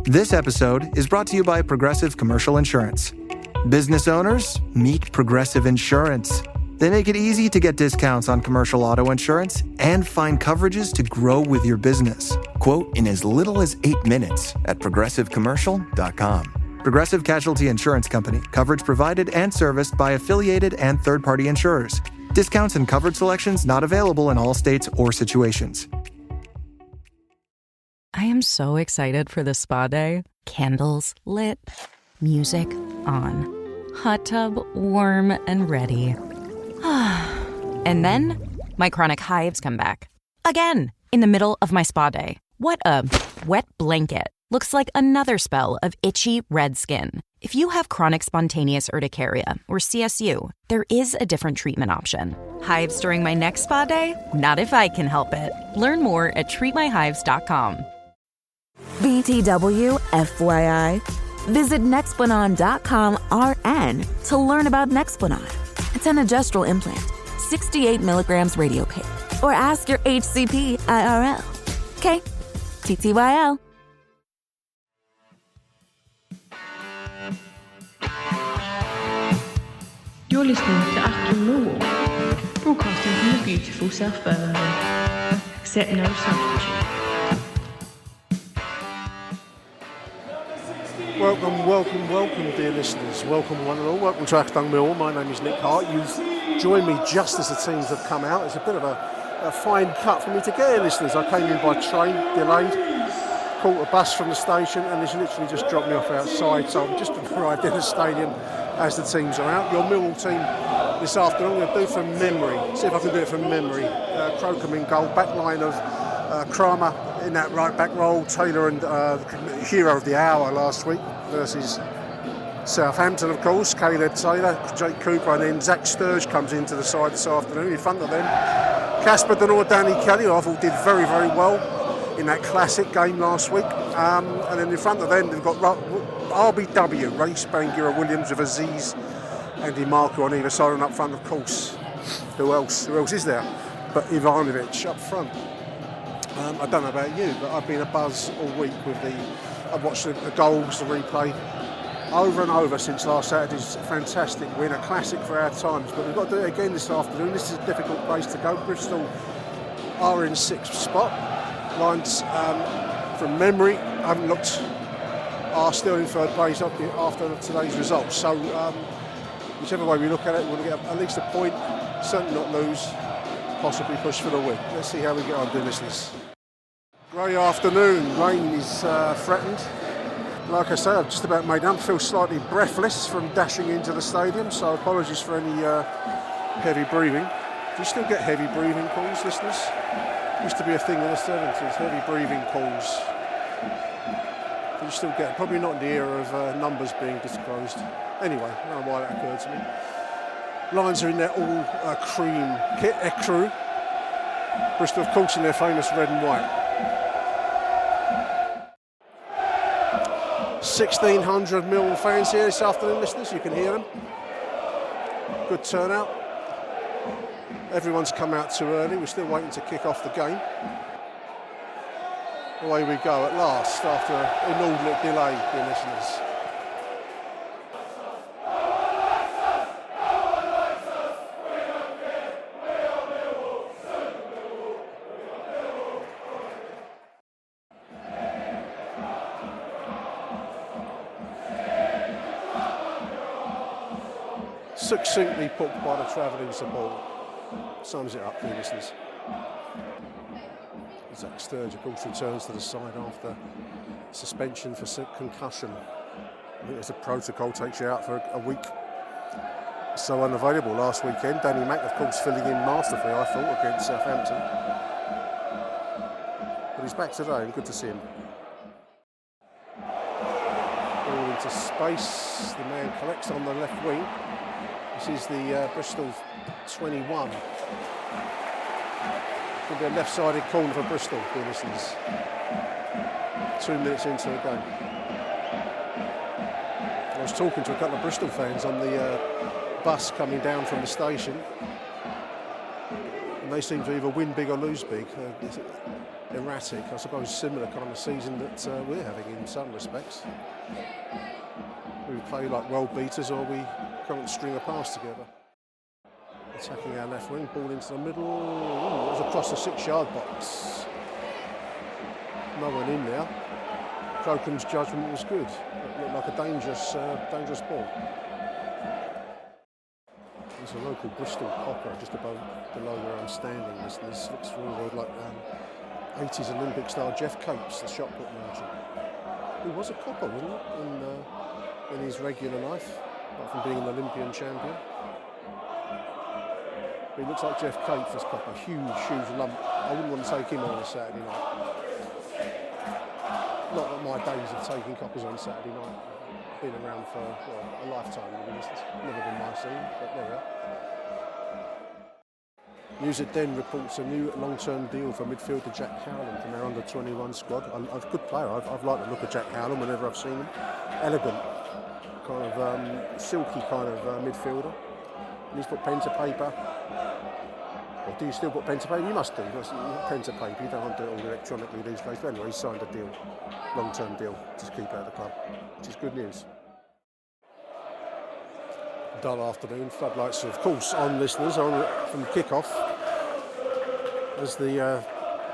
This episode is brought to you by Progressive Commercial Insurance. Business owners, meet Progressive Insurance. They make it easy to get discounts on commercial auto insurance and find coverages to grow with your business. Quote in as little as 8 minutes at progressivecommercial.com. Progressive Casualty Insurance Company. Coverage provided and serviced by affiliated and third-party insurers. Discounts and coverage selections not available in all states or situations. I am so excited for this spa day. Candles lit, music on, hot tub warm and ready. And then my chronic hives come back. Again, in the middle of my spa day. What a wet blanket. Looks like another spell of itchy red skin. If you have chronic spontaneous urticaria, or CSU, there is a different treatment option. Hives during my next spa day? Not if I can help it. Learn more at treatmyhives.com. BTW FYI. Visit Nexplanon.com RN to learn about Nexplanon. It's an adjustable implant, 68 milligrams radiopaque. Or ask your HCP IRL. Okay, TTYL. You're listening to Achtung Millwall, broadcasting from the beautiful South Birmingham. Accept no substitute. Welcome, dear listeners. Welcome, one and all. Welcome to Achtung Millwall. My name is Nick Hart. You've joined me just as the teams have come out. It's a bit of a fine cut for me to get here, listeners. I came in by train, delayed, caught a bus from the station, and it's literally just dropped me off outside. So I'm just arrived in the stadium as the teams are out. Your Millwall team this afternoon, I'm going to do from memory. See if I can do it from memory. Crocombe in goal, back line of Kramer in that right back role, Taylor and hero of the hour last week versus Southampton, of course, Caleb Taylor, Jake Cooper, and then Zach Sturge comes into the side this afternoon. In front of them, Casper Denor, Danny Kelly, who I thought did very, very well in that classic game last week. And then in front of them, they've got RBW, Ray Spangira Williams with Aziz and DiMarco on either side, and up front, of course. Who else is there but Ivanovic up front? I don't know about you, but I've been abuzz all week with I've watched the goals, the replay, over and over since last Saturday's fantastic win, a classic for our times. But we've got to do it again this afternoon. This is a difficult place to go. Bristol are in 6th spot. Lions, from memory, I haven't looked, are still in 3rd place after today's results. So whichever way we look at it, we want to get at least a point, certainly not lose, possibly push for the win. Let's see how we get on, dear listeners. Grey afternoon, rain is threatened. Like I say, I've just about made up. Feel slightly breathless from dashing into the stadium, so apologies for any heavy breathing. Do you still get heavy breathing calls, listeners? Used to be a thing in the 70s, heavy breathing calls. Do you still get? Probably not in the era of numbers being disclosed. Anyway, I don't know why that occurred to me. Lions are in their all cream kit, ecru. Bristol, of course, in their famous red and white. 1,600 Millwall fans here this afternoon, listeners. You can hear them. Good turnout. Everyone's come out too early. We're still waiting to kick off the game. Away we go at last after an inordinate delay, dear listeners. Succinctly put by the travelling support. Sums it up, dear listeners. Zach Sturge, of course, returns to the side after suspension for concussion. I think there's a protocol, takes you out for a week. So unavailable last weekend. Danny Mack, of course, filling in masterfully, I thought, against Southampton. But he's back today, and good to see him. Ball into space. The man collects on the left wing. This is the Bristol 21. Could be a left-sided corner for Bristol, dear listeners. 2 minutes into the game. I was talking to a couple of Bristol fans on the bus coming down from the station, and they seem to either win big or lose big. erratic. I suppose similar kind of season that we're having in some respects. We play like world beaters, or we can't string a pass together. Attacking our left wing, ball into the middle. Ooh, it was across the 6-yard box. No one in there. Crocombe's judgment was good. It looked like a dangerous ball. There's a local Bristol copper just below where I'm standing. This looks forward like 80s Olympic style Jeff Capes, the shot put merchant. He was a copper, wasn't he, in his regular life, apart from being an Olympian champion. But he looks like Jeff Capes, this copper, huge lump. I wouldn't want to take him on a Saturday night. Not that my days of taking coppers on Saturday night have been around for a lifetime. It's never been my scene, but there we are. News at Den reports a new long-term deal for midfielder Jack Howland from our under-21 squad. A good player. I've liked the look of Jack Howland whenever I've seen him. Elegant, kind of silky kind of midfielder. And he's put pen to paper. Or do you still put pen to paper? You must do. Pen to paper. You don't want to do it all electronically these days. But anyway, he's signed a deal, long-term deal, to keep out of the club, which is good news. Dull afternoon, floodlights of course on, listeners, on from kick-off as the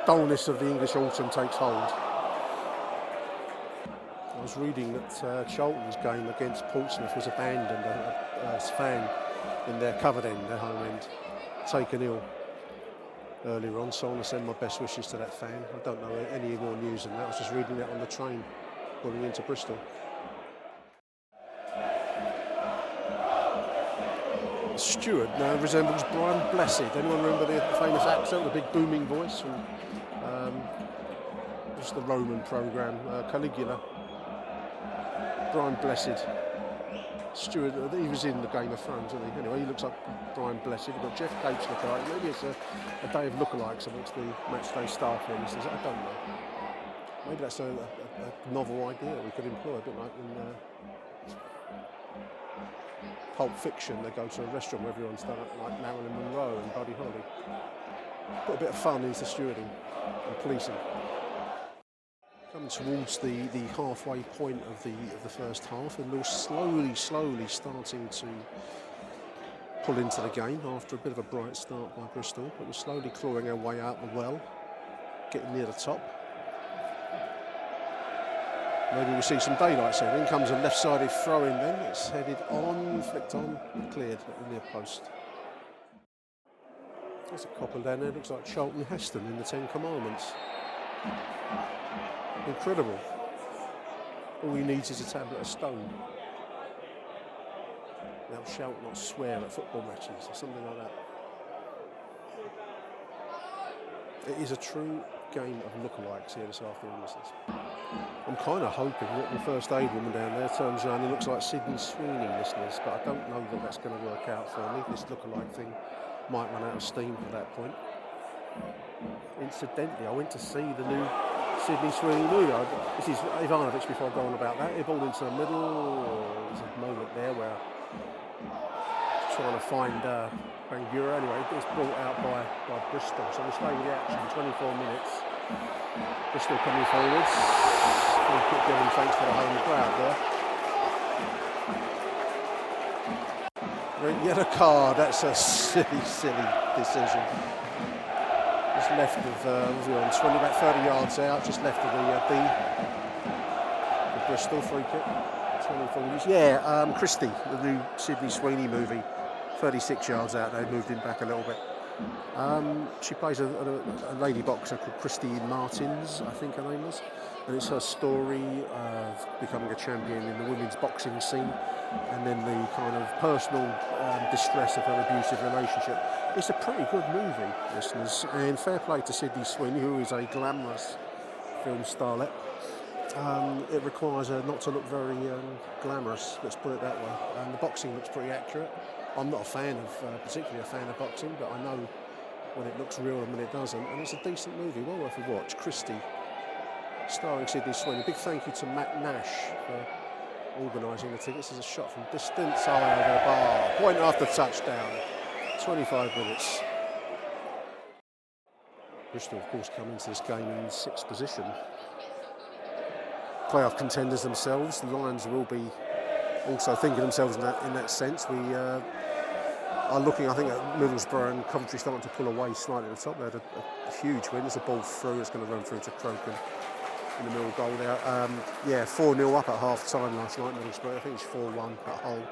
dullness of the English autumn takes hold. I was reading that Charlton's game against Portsmouth was abandoned, a fan in their covered end, their home end, taken ill earlier on, so I want to send my best wishes to that fan. I don't know any more news than that. I was just reading that on the train pulling into Bristol. Stewart now resembles Brian Blessed. Anyone remember the famous accent, the big booming voice from just the Roman programme, Caligula? Brian Blessed. Stewart, he was in the Game of Thrones, wasn't he? Anyway, he looks like Brian Blessed. We've got Jeff Capes lookalike. Maybe it's a day of lookalikes amongst the matchday staff here. I don't know. Maybe that's a novel idea we could employ, a bit like in Pulp Fiction. They go to a restaurant where everyone's done it, like Marilyn Monroe and Buddy Holly. Put a bit of fun into stewarding and policing. Coming towards the halfway point of the first half, and we're slowly starting to pull into the game after a bit of a bright start by Bristol, but we're slowly clawing our way out the well, getting near the top. Maybe we'll see some daylight soon. In comes a left-sided throw-in then. It's headed on, flicked on, cleared at the near post. There's a couple down there. Looks like Charlton Heston in the Ten Commandments. Incredible. All he needs is a tablet of stone. Thou shalt not swear at football matches or something like that. It is a true game of lookalikes here this afternoon, listeners. I'm kind of hoping that the first aid woman down there turns around and looks like Sydney Sweeney, listeners, but I don't know that that's going to work out for me. This lookalike thing might run out of steam at that point. Incidentally, I went to see the new Sydney Sweeney movie. This is Arrivederci before I go on about that. It balled into the middle. There's a moment there where trying to find Bangura. Anyway, it's brought out by Bristol. So we'll stay with the action. 24 minutes. Bristol coming forwards. Free kick given, thanks for the home crowd there. Yellow card. That's a silly decision. Just left of, was he on 20, about 30 yards out. Just left of the Bristol free kick. 24 minutes. Yeah, Christie, the new Sydney Sweeney movie. 36 yards out, they moved him back a little bit. She plays a lady boxer called Christine Martins, I think her name was, and it's her story of becoming a champion in the women's boxing scene, and then the kind of personal distress of her abusive relationship. It's a pretty good movie, listeners, and fair play to Sydney Sweeney, who is a glamorous film starlet. It requires her not to look very glamorous, let's put it that way, and the boxing looks pretty accurate. I'm not a fan of, particularly a fan of boxing, but I know when it looks real and when it doesn't, and it's a decent movie, well worth a watch. Christie, starring Sydney Sweeney. Big thank you to Matt Nash for organising the tickets. There's a shot from distance, eye over the bar, point after touchdown, 25 minutes. Bristol, of course, come into this game in 6th position. Playoff contenders themselves. The Lions will be also thinking themselves in that sense. We are looking, I think, at Middlesbrough and Coventry starting to pull away slightly at the top. They had a huge win. There's a ball through. It's going to run through to Crocombe in the middle goal there. 4-0 up at half time last night, Middlesbrough. I think it's 4-1 at Hull.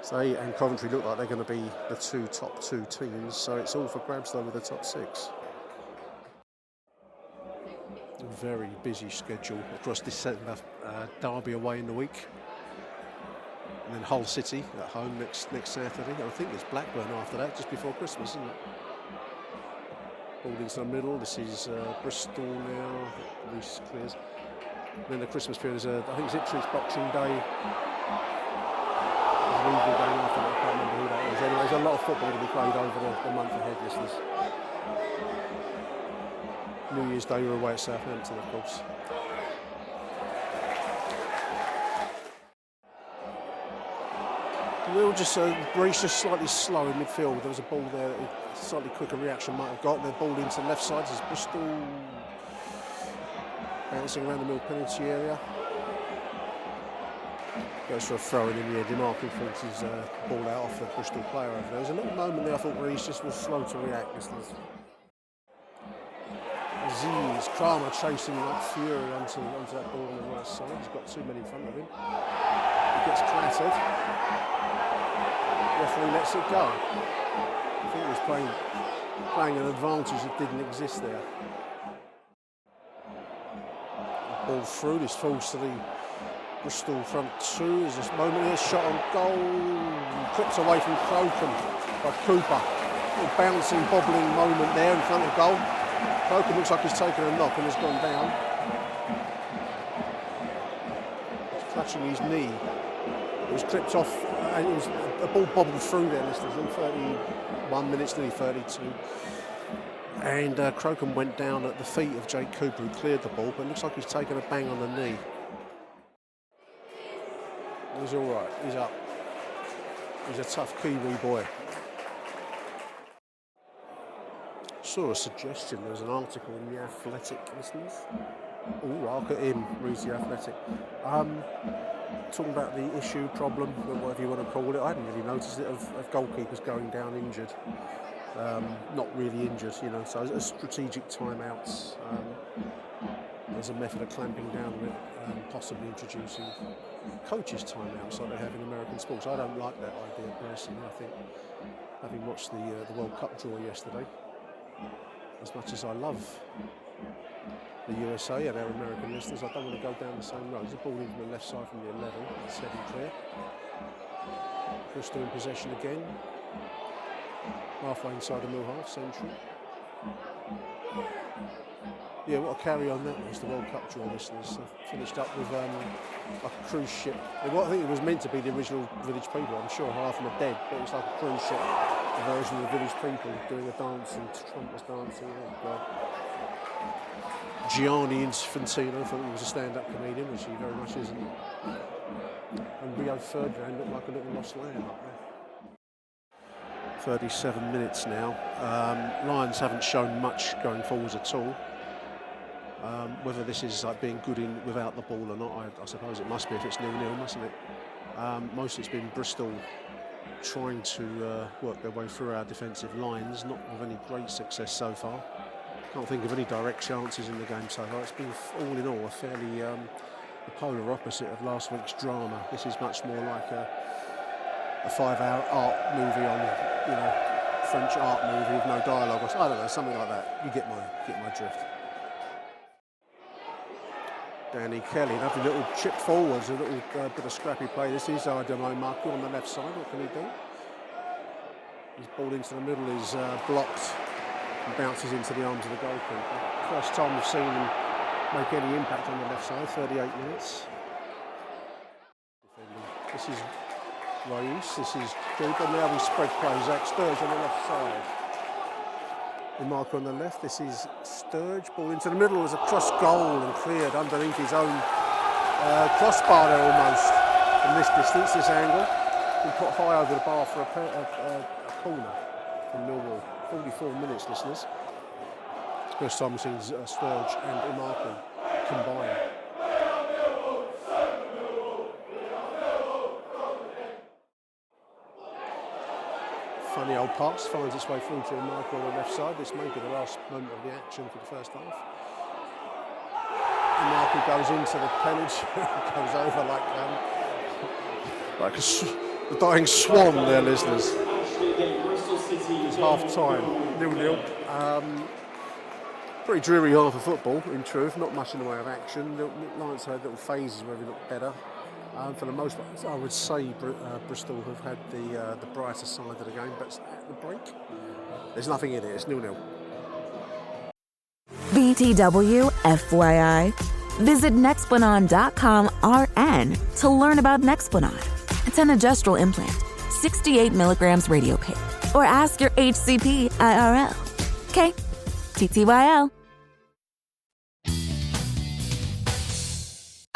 So and Coventry look like they're going to be the top two teams. So it's all for grabs though with the top 6. A very busy schedule across December. Derby away in the week. And then Hull City at home next Saturday. I think it's Blackburn after that, just before Christmas, isn't it? Ball into the middle. This is Bristol now. Reece clears. And then the Christmas period is, I think it's Ipswich Boxing Day. There's an evening game after that. I can't remember who that is. Anyway, there's a lot of football to be played over the month ahead, listeners. New Year's Day we're away at Southampton, of course. We'll just Reece just slightly slow in midfield. There was a ball there, a slightly quicker reaction might have got. The ball into the left side is Bristol bouncing around the middle penalty area. Goes for a throw in the end. Demarco thinks his ball out off the Bristol player over there. There was a little moment there I thought Reece just was slow to react. Aziz, Kramer chasing like fury onto that ball on the right side. He's got too many in front of him. He gets clattered. Referee lets it go. I think he was playing an advantage that didn't exist there. Ball through, this falls to the Bristol front 2. There's this moment here, shot on goal. Clipped away from Crocombe by Cooper. A little bouncing, bobbling moment there in front of goal. Crocombe looks like he's taken a knock and has gone down. He's clutching his knee. It was clipped off, and it was a ball bobbled through there, listeners, in 31 minutes, nearly 32. And Crocombe went down at the feet of Jake Cooper, who cleared the ball, but it looks like he's taken a bang on the knee. He's all right, he's up. He's a tough Kiwi boy. Saw a suggestion, there was an article in The Athletic, listeners. Oh, I'll get him, reads The Athletic. Talking about the issue, problem, whatever you want to call it. I hadn't really noticed it, of goalkeepers going down injured. Not really injured, you know, so as strategic timeouts as a method of clamping down on it, possibly introducing coaches' timeouts like they have in American sports. I don't like that idea personally. I think, having watched the World Cup draw yesterday, as much as I love the USA and our American listeners, I don't want to go down the same road. There's a ball in from the left side from the 11, it's heading clear. Bristol in possession again. Halfway inside the middle half, central. Yeah, what a carry on that was, the World Cup draw, listeners. Finished up with like a cruise ship. I think it was meant to be the original Village People. I'm sure half of them are dead, but it was like a cruise ship, a version of the Village People doing a dance, and Trump was dancing. Oh God. Gianni Infantino thought he was a stand-up comedian, which he very much isn't. And Rio Ferdinand looked like a little lost lamb up there. 37 minutes now. Lions haven't shown much going forwards at all. Whether this is like being good in without the ball or not, I suppose it must be if it's 0-0, mustn't it? Mostly it's been Bristol trying to work their way through our defensive lines, not with any great success so far. Can't think of any direct chances in the game so far. It's been all in all a fairly the polar opposite of last week's drama. This is much more like a 5-hour art movie on, you know, French art movie with no dialogue. I don't know, something like that. You get my drift. Danny Kelly, lovely little chip forwards, a little bit of scrappy play. This is Ardemo Marco on the left side. What can he do? His ball into the middle is blocked and bounces into the arms of the goalkeeper. First time we've seen him make any impact on the left side, 38 minutes. This is Reece, this is Cooper. Now we spread play. Zach Sturge on the left side. Marker on the left, this is Sturge, ball into the middle, there's a cross goal and cleared underneath his own crossbar there almost. From this distance, this angle, been put high over the bar for a corner from Millwall. 44 minutes, listeners. First time we've seen Sturge and Umaku combine. Funny old pass finds its way through to Umaku on the left side. This may be the last moment of the action for the first half. Umaku goes into the penalty, goes over like the dying swan there, listeners. It's half time, 0-0. Pretty dreary half of football, in truth. Not much in the way of action. Lions had little phases where we looked better. For the most part, I would say Bristol have had the brighter side of the game, but at the break, there's nothing in it. It's 0-0. BTW FYI. Visit Nexplanon.com/RN to learn about Nexplanon. It's an adjustral implant, 68 milligrams radiopaque. Or ask your HCP IRL. Okay, TTYL.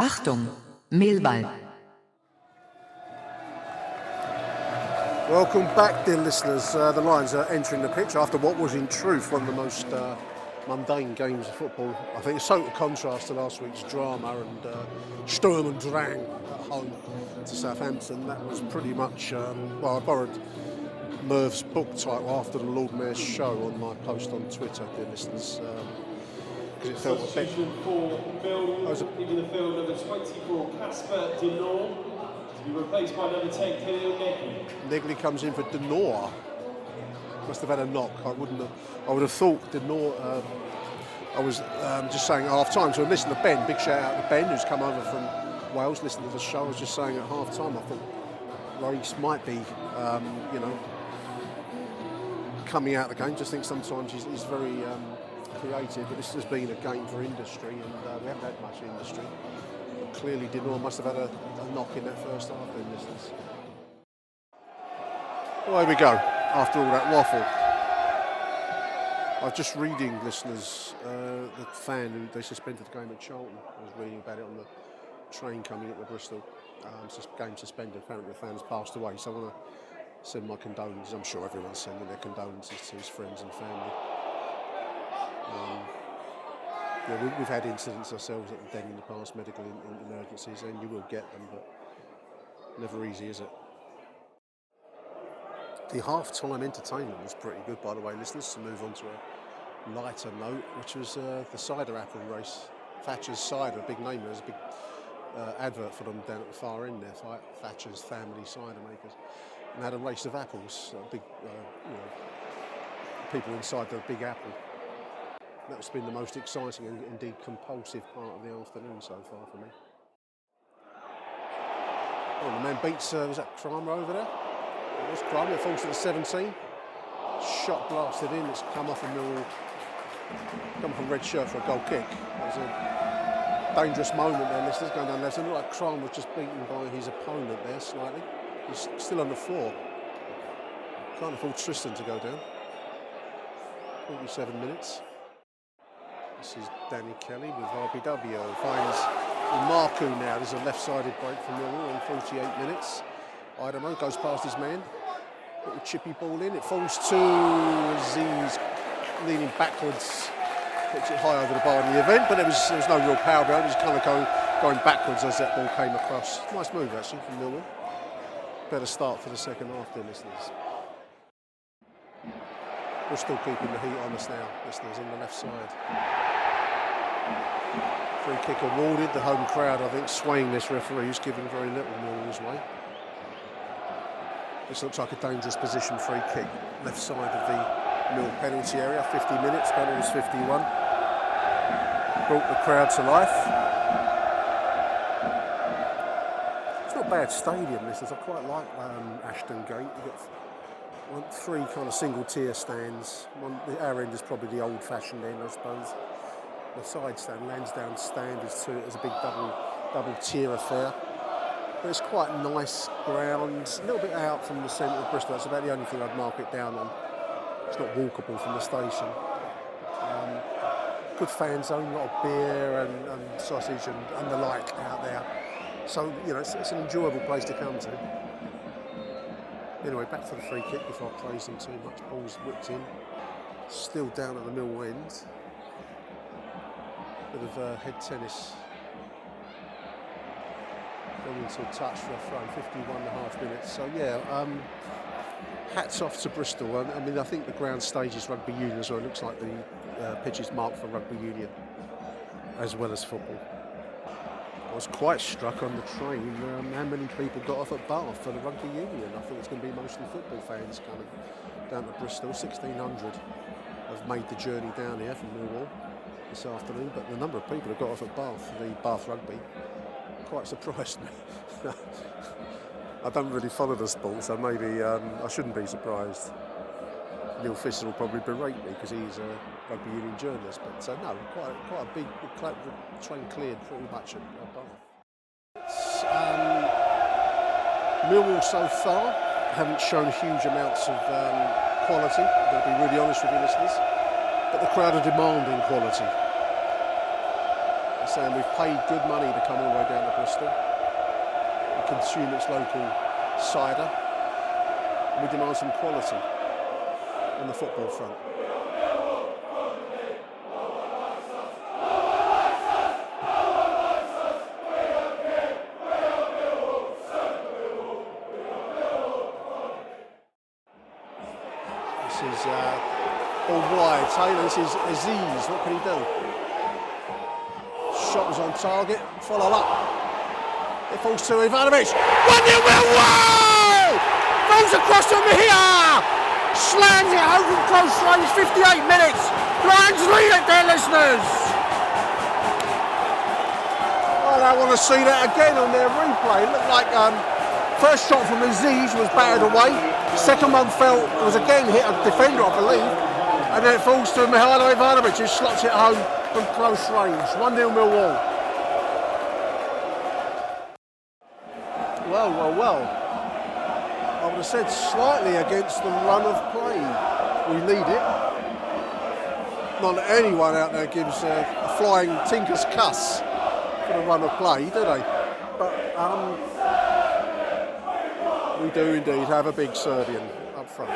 Achtung Millwall. Welcome back, dear listeners. The Lions are entering the pitch after what was in truth one of the most mundane games of football. I think it's total contrast to last week's drama and Sturm and Drang at home to Southampton. That was pretty much, I borrowed Merv's book title after the Lord Mayor's show on my post on Twitter, dear listeners. Because it felt a bit... for Millwall, leaving the field, number 24, Casper Denor, to be replaced by number 10, Khalil Negley. Negley comes in for Denor. Must have had a knock. I would have thought Denor. I was just saying at half time. So listen to Ben. Big shout out to Ben, who's come over from Wales. Listening to the show. I was just saying at half time. I thought Reece might be, coming out of the game. Just think sometimes he's very creative. But this has been a game for industry, and we haven't had much industry. But clearly, Denor must have had a knock in that first half. Then listeners. Well, there we go. After all that waffle. I was just reading, listeners, the fan who they suspended the game at Charlton. I was reading about it on the train coming into Bristol. Game suspended. Apparently the fan's passed away, so I want to send my condolences. I'm sure everyone's sending their condolences to his friends and family. We've had incidents ourselves at the Den in the past, medical emergencies, and you will get them, but never easy, is it? The half-time entertainment was pretty good, by the way, listeners. To move on to a lighter note, which was the cider apple race. Thatcher's Cider, a big name. There's a big advert for them down at the far end there. Thatcher's Family Cider Makers, and had a race of apples. Big, people inside the big apple. That's been the most exciting and indeed compulsive part of the afternoon so far for me. Oh, the man beats. Was that Kramer over there? It was Kramer. It falls to the 17. Shot blasted in. It's come off a Millwall. Come from red shirt for a goal kick. That was a dangerous moment there, listeners, going down left. It looked like Kramer was just beaten by his opponent there slightly. He's still on the floor. Can't afford Tristan to go down. 47 minutes. This is Danny Kelly with Arrivederci. Finds Umaku now. There's a left-sided break from Millwall in 48 minutes. I don't know, goes past his man. Little chippy ball in. It falls to Aziz, leaning backwards. Puts it high over the bar in the event, but there was no real power behind it. It was kind of going backwards as that ball came across. Nice move, actually, from Millwall. Better start for the second half, dear listeners. We're still keeping the heat on us now, listeners, on the left side. Free kick awarded. The home crowd, I think, swaying this referee, who's giving very little Millwall's way. This looks like a dangerous position, free kick. Left side of the Mill penalty area, 50 minutes, penalty's 51. Brought the crowd to life. It's not a bad stadium, listeners. I quite like Ashton Gate. You've got three kind of single tier stands. Our end is probably the old fashioned end, I suppose. The side stand, Lansdowne stand, is a big double tier affair. But it's quite a nice ground, a little bit out from the centre of Bristol. That's about the only thing I'd mark it down on. It's not walkable from the station. Good fan zone, a lot of beer and sausage and the like out there. So, it's an enjoyable place to come to. Anyway, back to the free kick before I praise them too much. Ball's whipped in. Still down at the Mill end. Bit of head tennis. Going into a touch for a throw, 51.5 minutes. So yeah, hats off to Bristol. I mean, I think the ground stage is rugby union as well. It looks like the pitch is marked for rugby union as well as football. I was quite struck on the train how many people got off at Bath for the rugby union. I thought it's going to be mostly football fans coming down to Bristol. 1,600 have made the journey down here from Millwall this afternoon, but the number of people who got off at Bath for the Bath rugby quite surprised me. I don't really follow the sport, so maybe I shouldn't be surprised. Neil Fisher will probably berate me because he's a rugby union journalist, but no, quite a big train cleared pretty much at Bath. Millwall so far haven't shown huge amounts of quality. I'm going to be really honest with you listeners, but the crowd are demanding quality. They're saying we've paid good money to come all the way down to Bristol and consume its local cider. We demand some quality on the football front. This is all wide. Taylor, this is Aziz. What can he do? Shot was on target. Follow up. It falls to Arrivederci. 1-0 Millwall! Falls across to Mejia! Slams it home from close range, 58 minutes. Lions lead it there, listeners. Oh, I want to see that again on their replay. It looked like first shot from Aziz was batted away. Second one was again hit a defender, I believe. And then it falls to Arrivederci, who slots it home from close range. 1-0 Millwall. Well. I would have said slightly against the run of play. We need it. Not that anyone out there gives a flying tinker's cuss for the run of play, do they? But we do indeed have a big Serbian up front.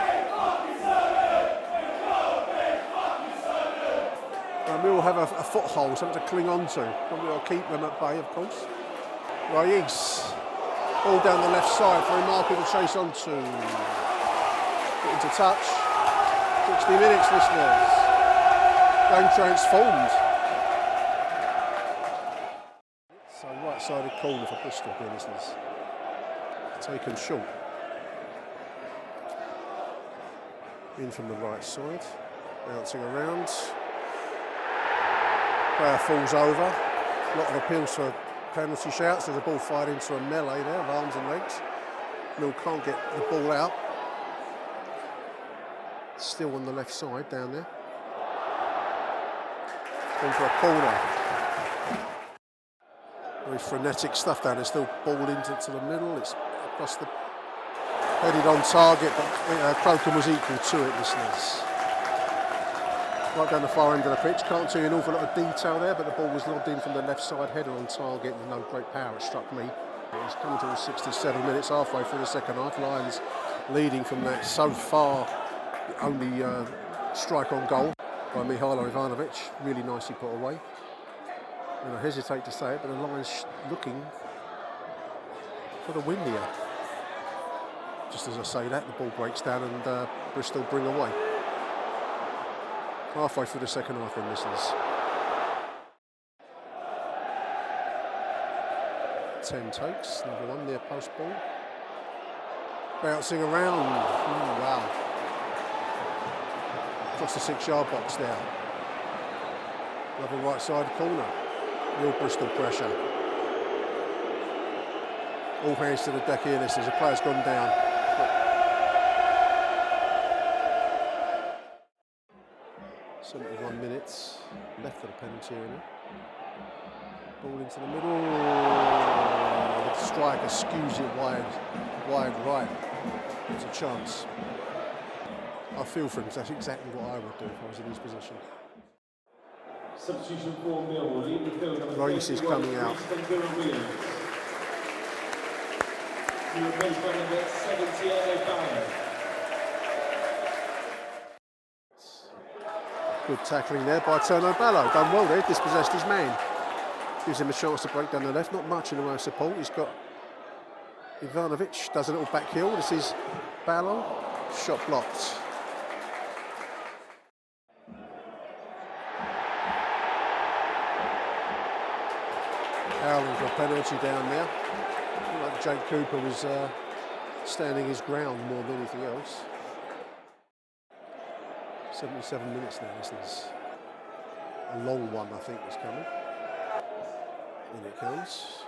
We will have a foothold, something to cling on to. Probably will keep them at bay, of course. Raiz. All down the left side for Marco to chase onto. Get into touch. 60 minutes, listeners. Game transformed. So right-sided corner for Bristol here, listeners. Taken short. In from the right side. Bouncing around. Player falls over. A lot of appeals for penalty shouts. There's a ball fired into a melee there of arms and legs. Mill can't get the ball out. Still on the left side down there. Going for a corner. Very frenetic stuff down there. Still ball into the middle. It's across the headed on target, but Crocombe was equal to it, listeners. Right down the far end of the pitch. Can't see an awful lot of detail there, but the ball was lobbed in from the left side, header on target with no great power. It struck me. It's coming to the 67 minutes, halfway through the second half. Lions leading from that. So far, the only strike on goal by Mihailo Ivanovic. Really nicely put away. And I hesitate to say it, but the Lions looking for the win here. Just as I say that, the ball breaks down and Bristol bring away. Halfway through the second half then, listeners. 10 takes, number one near post ball. Bouncing around. Wow. Across the 6-yard box there. Another right side corner. Real Bristol pressure. All hands to the deck here, listeners. The player's gone down. 71 minutes left for the penalty area. Ball into the middle. The striker skews it wide right. It's a chance. I feel for him, that's exactly what I would do if I was in his position. Substitution for Millwall. Rice is coming out. Replaced by number 70, Good tackling there by Turno Ballo. Done well there, dispossessed his man. Gives him a chance to break down the left. Not much in the way of support. He's got Ivanovic, does a little back heel. This is Ballo. Shot blocked. Howling for a penalty down there. Looked like Jake Cooper was standing his ground more than anything else. 77 minutes now, listeners. A long one, I think, is coming. In it comes.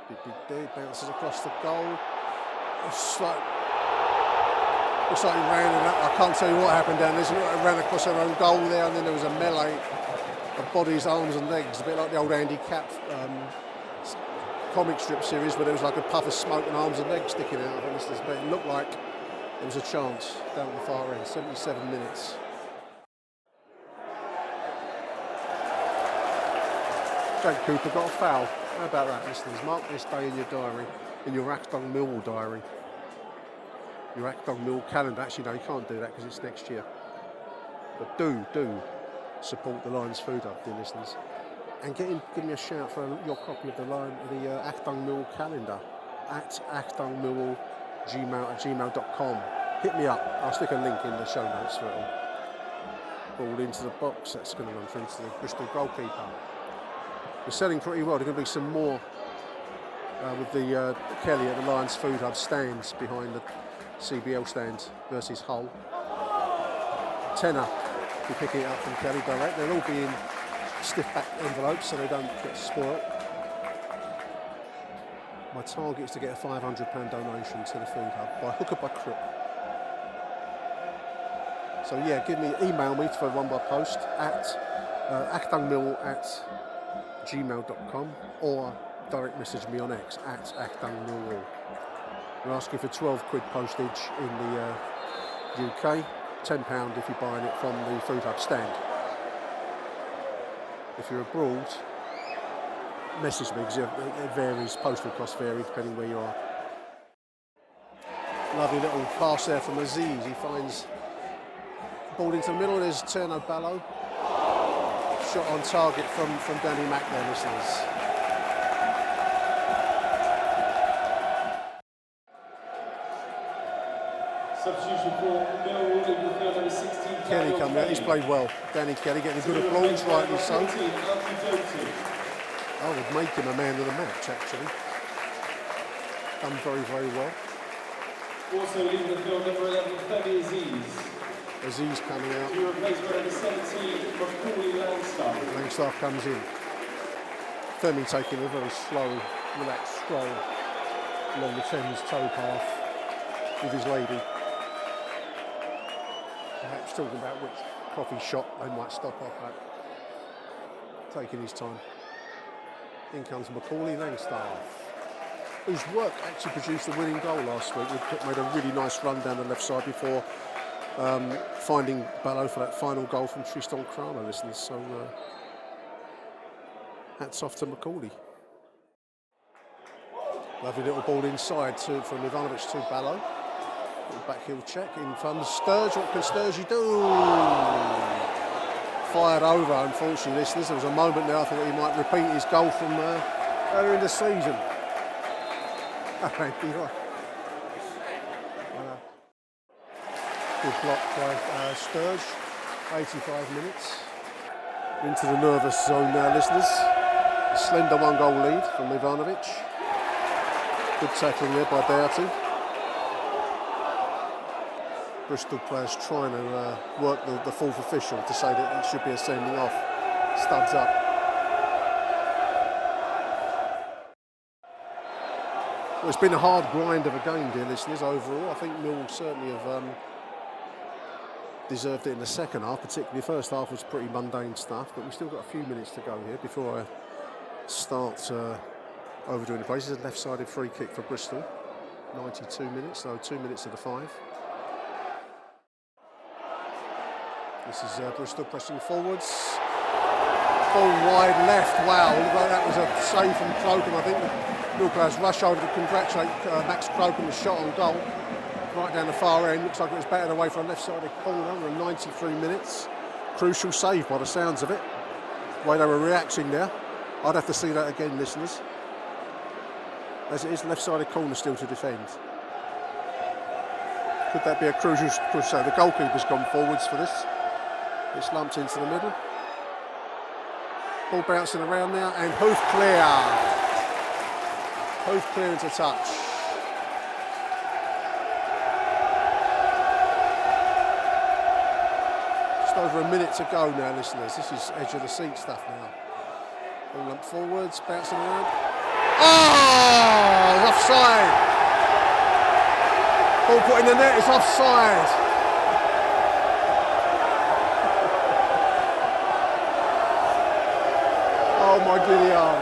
Big D, bounces across the goal. Looks like he ran it up. I can't tell you what happened down there. It ran across their own goal there, and then there was a melee of bodies, arms and legs, a bit like the old Andy Capp comic strip series where there was like a puff of smoke and arms and legs sticking out of it. But it looked like there was a chance down the far end. 77 minutes. Jake Cooper got a foul. How about that, listeners? Mark this day in your diary, in your Achtung Millwall diary. Your Achtung Millwall calendar. Actually, no, you can't do that because it's next year. But do support the Lions Food Hub, dear listeners. And give me a shout for your copy of the Achtung Millwall calendar at achtung.millwall@gmail.com. Hit me up. I'll stick a link in the show notes for it all. Ball into the box. That's going to run through to the Bristol goalkeeper. We're selling pretty well. There's going to be some more with the Kelly at the Lions Food Hub stands behind the CBL stand versus Hull. Tenner. Be picking it up from Kelly direct. They'll all be in stiff back envelopes so they don't get spoiled. My target is to get a £500 donation to the Food Hub by hook or by crook. So yeah, email me for one by post at achtung@gmail.com or direct message me on X at Achtung Millwall. We're asking for 12 quid postage in the UK. £10 if you're buying it from the Food Hub stand. If you're abroad, message me because it varies, postal costs vary depending where you are. Lovely little pass there from Aziz. He finds ball into the middle. There's Turno Ballo. Shot on target from Danny Mack there, listeners. Substitution for Millwall, midfield number 16. Kelly coming out, he's played well. Danny Kelly getting a good applause, rightly so. I would make him a man of the match, actually. Done very, very well. Also leaving the field, number 11, Femi Aziz. Aziz coming out. To replace number 17, Macaulay Langstaff. Langstaff comes in. Femi taking a very slow, relaxed stroll along the Thames towpath with his lady. Perhaps talking about which coffee shop they might stop off at. Taking his time. In comes Macaulay Langstaff, whose work actually produced the winning goal last week. We made a really nice run down the left side before finding Ballo for that final goal from Tristan Kramer, listeners. So hats off to Macaulay. Lovely little ball inside from Ivanovic to Ballo. Little back heel check in front of Sturge. What can Sturge do? Fired over, unfortunately, listeners. There was a moment there I thought he might repeat his goal from earlier in the season. Good block by Sturge. 85 minutes. Into the nervous zone now, listeners. A slender one-goal lead from Ivanovic. Good tackling there by Doughty. Bristol players trying to work the fourth official to say that it should be a sending off. Studs up. Well, it's been a hard grind of a game, dear listeners, overall. I think Millwall certainly have deserved it in the second half, particularly the first half was pretty mundane stuff, but we've still got a few minutes to go here before I start overdoing the place. This is a left-sided free kick for Bristol. 92 minutes, so 2 minutes of the 5. This is Bristol pressing forwards. Ball wide left. Wow, looked like that was a save from Crocombe. I think the Millwall players rush over to congratulate Max Crocombe, the shot on goal. Right down the far end. Looks like it was battered away from a left-sided corner. We're in 93 minutes. Crucial save by the sounds of it. The way they were reacting there. I'd have to see that again, listeners. As it is left-sided corner still to defend. Could that be a crucial save? The goalkeeper's gone forwards for this. It's lumped into the middle. Ball bouncing around now, and hoof clear. Hoof clear into touch. Just over a minute to go now, listeners. This is edge of the seat stuff now. Ball lumped forwards, bouncing around. Oh, it's offside. Ball put in the net, it's offside. Oh my giddy arm.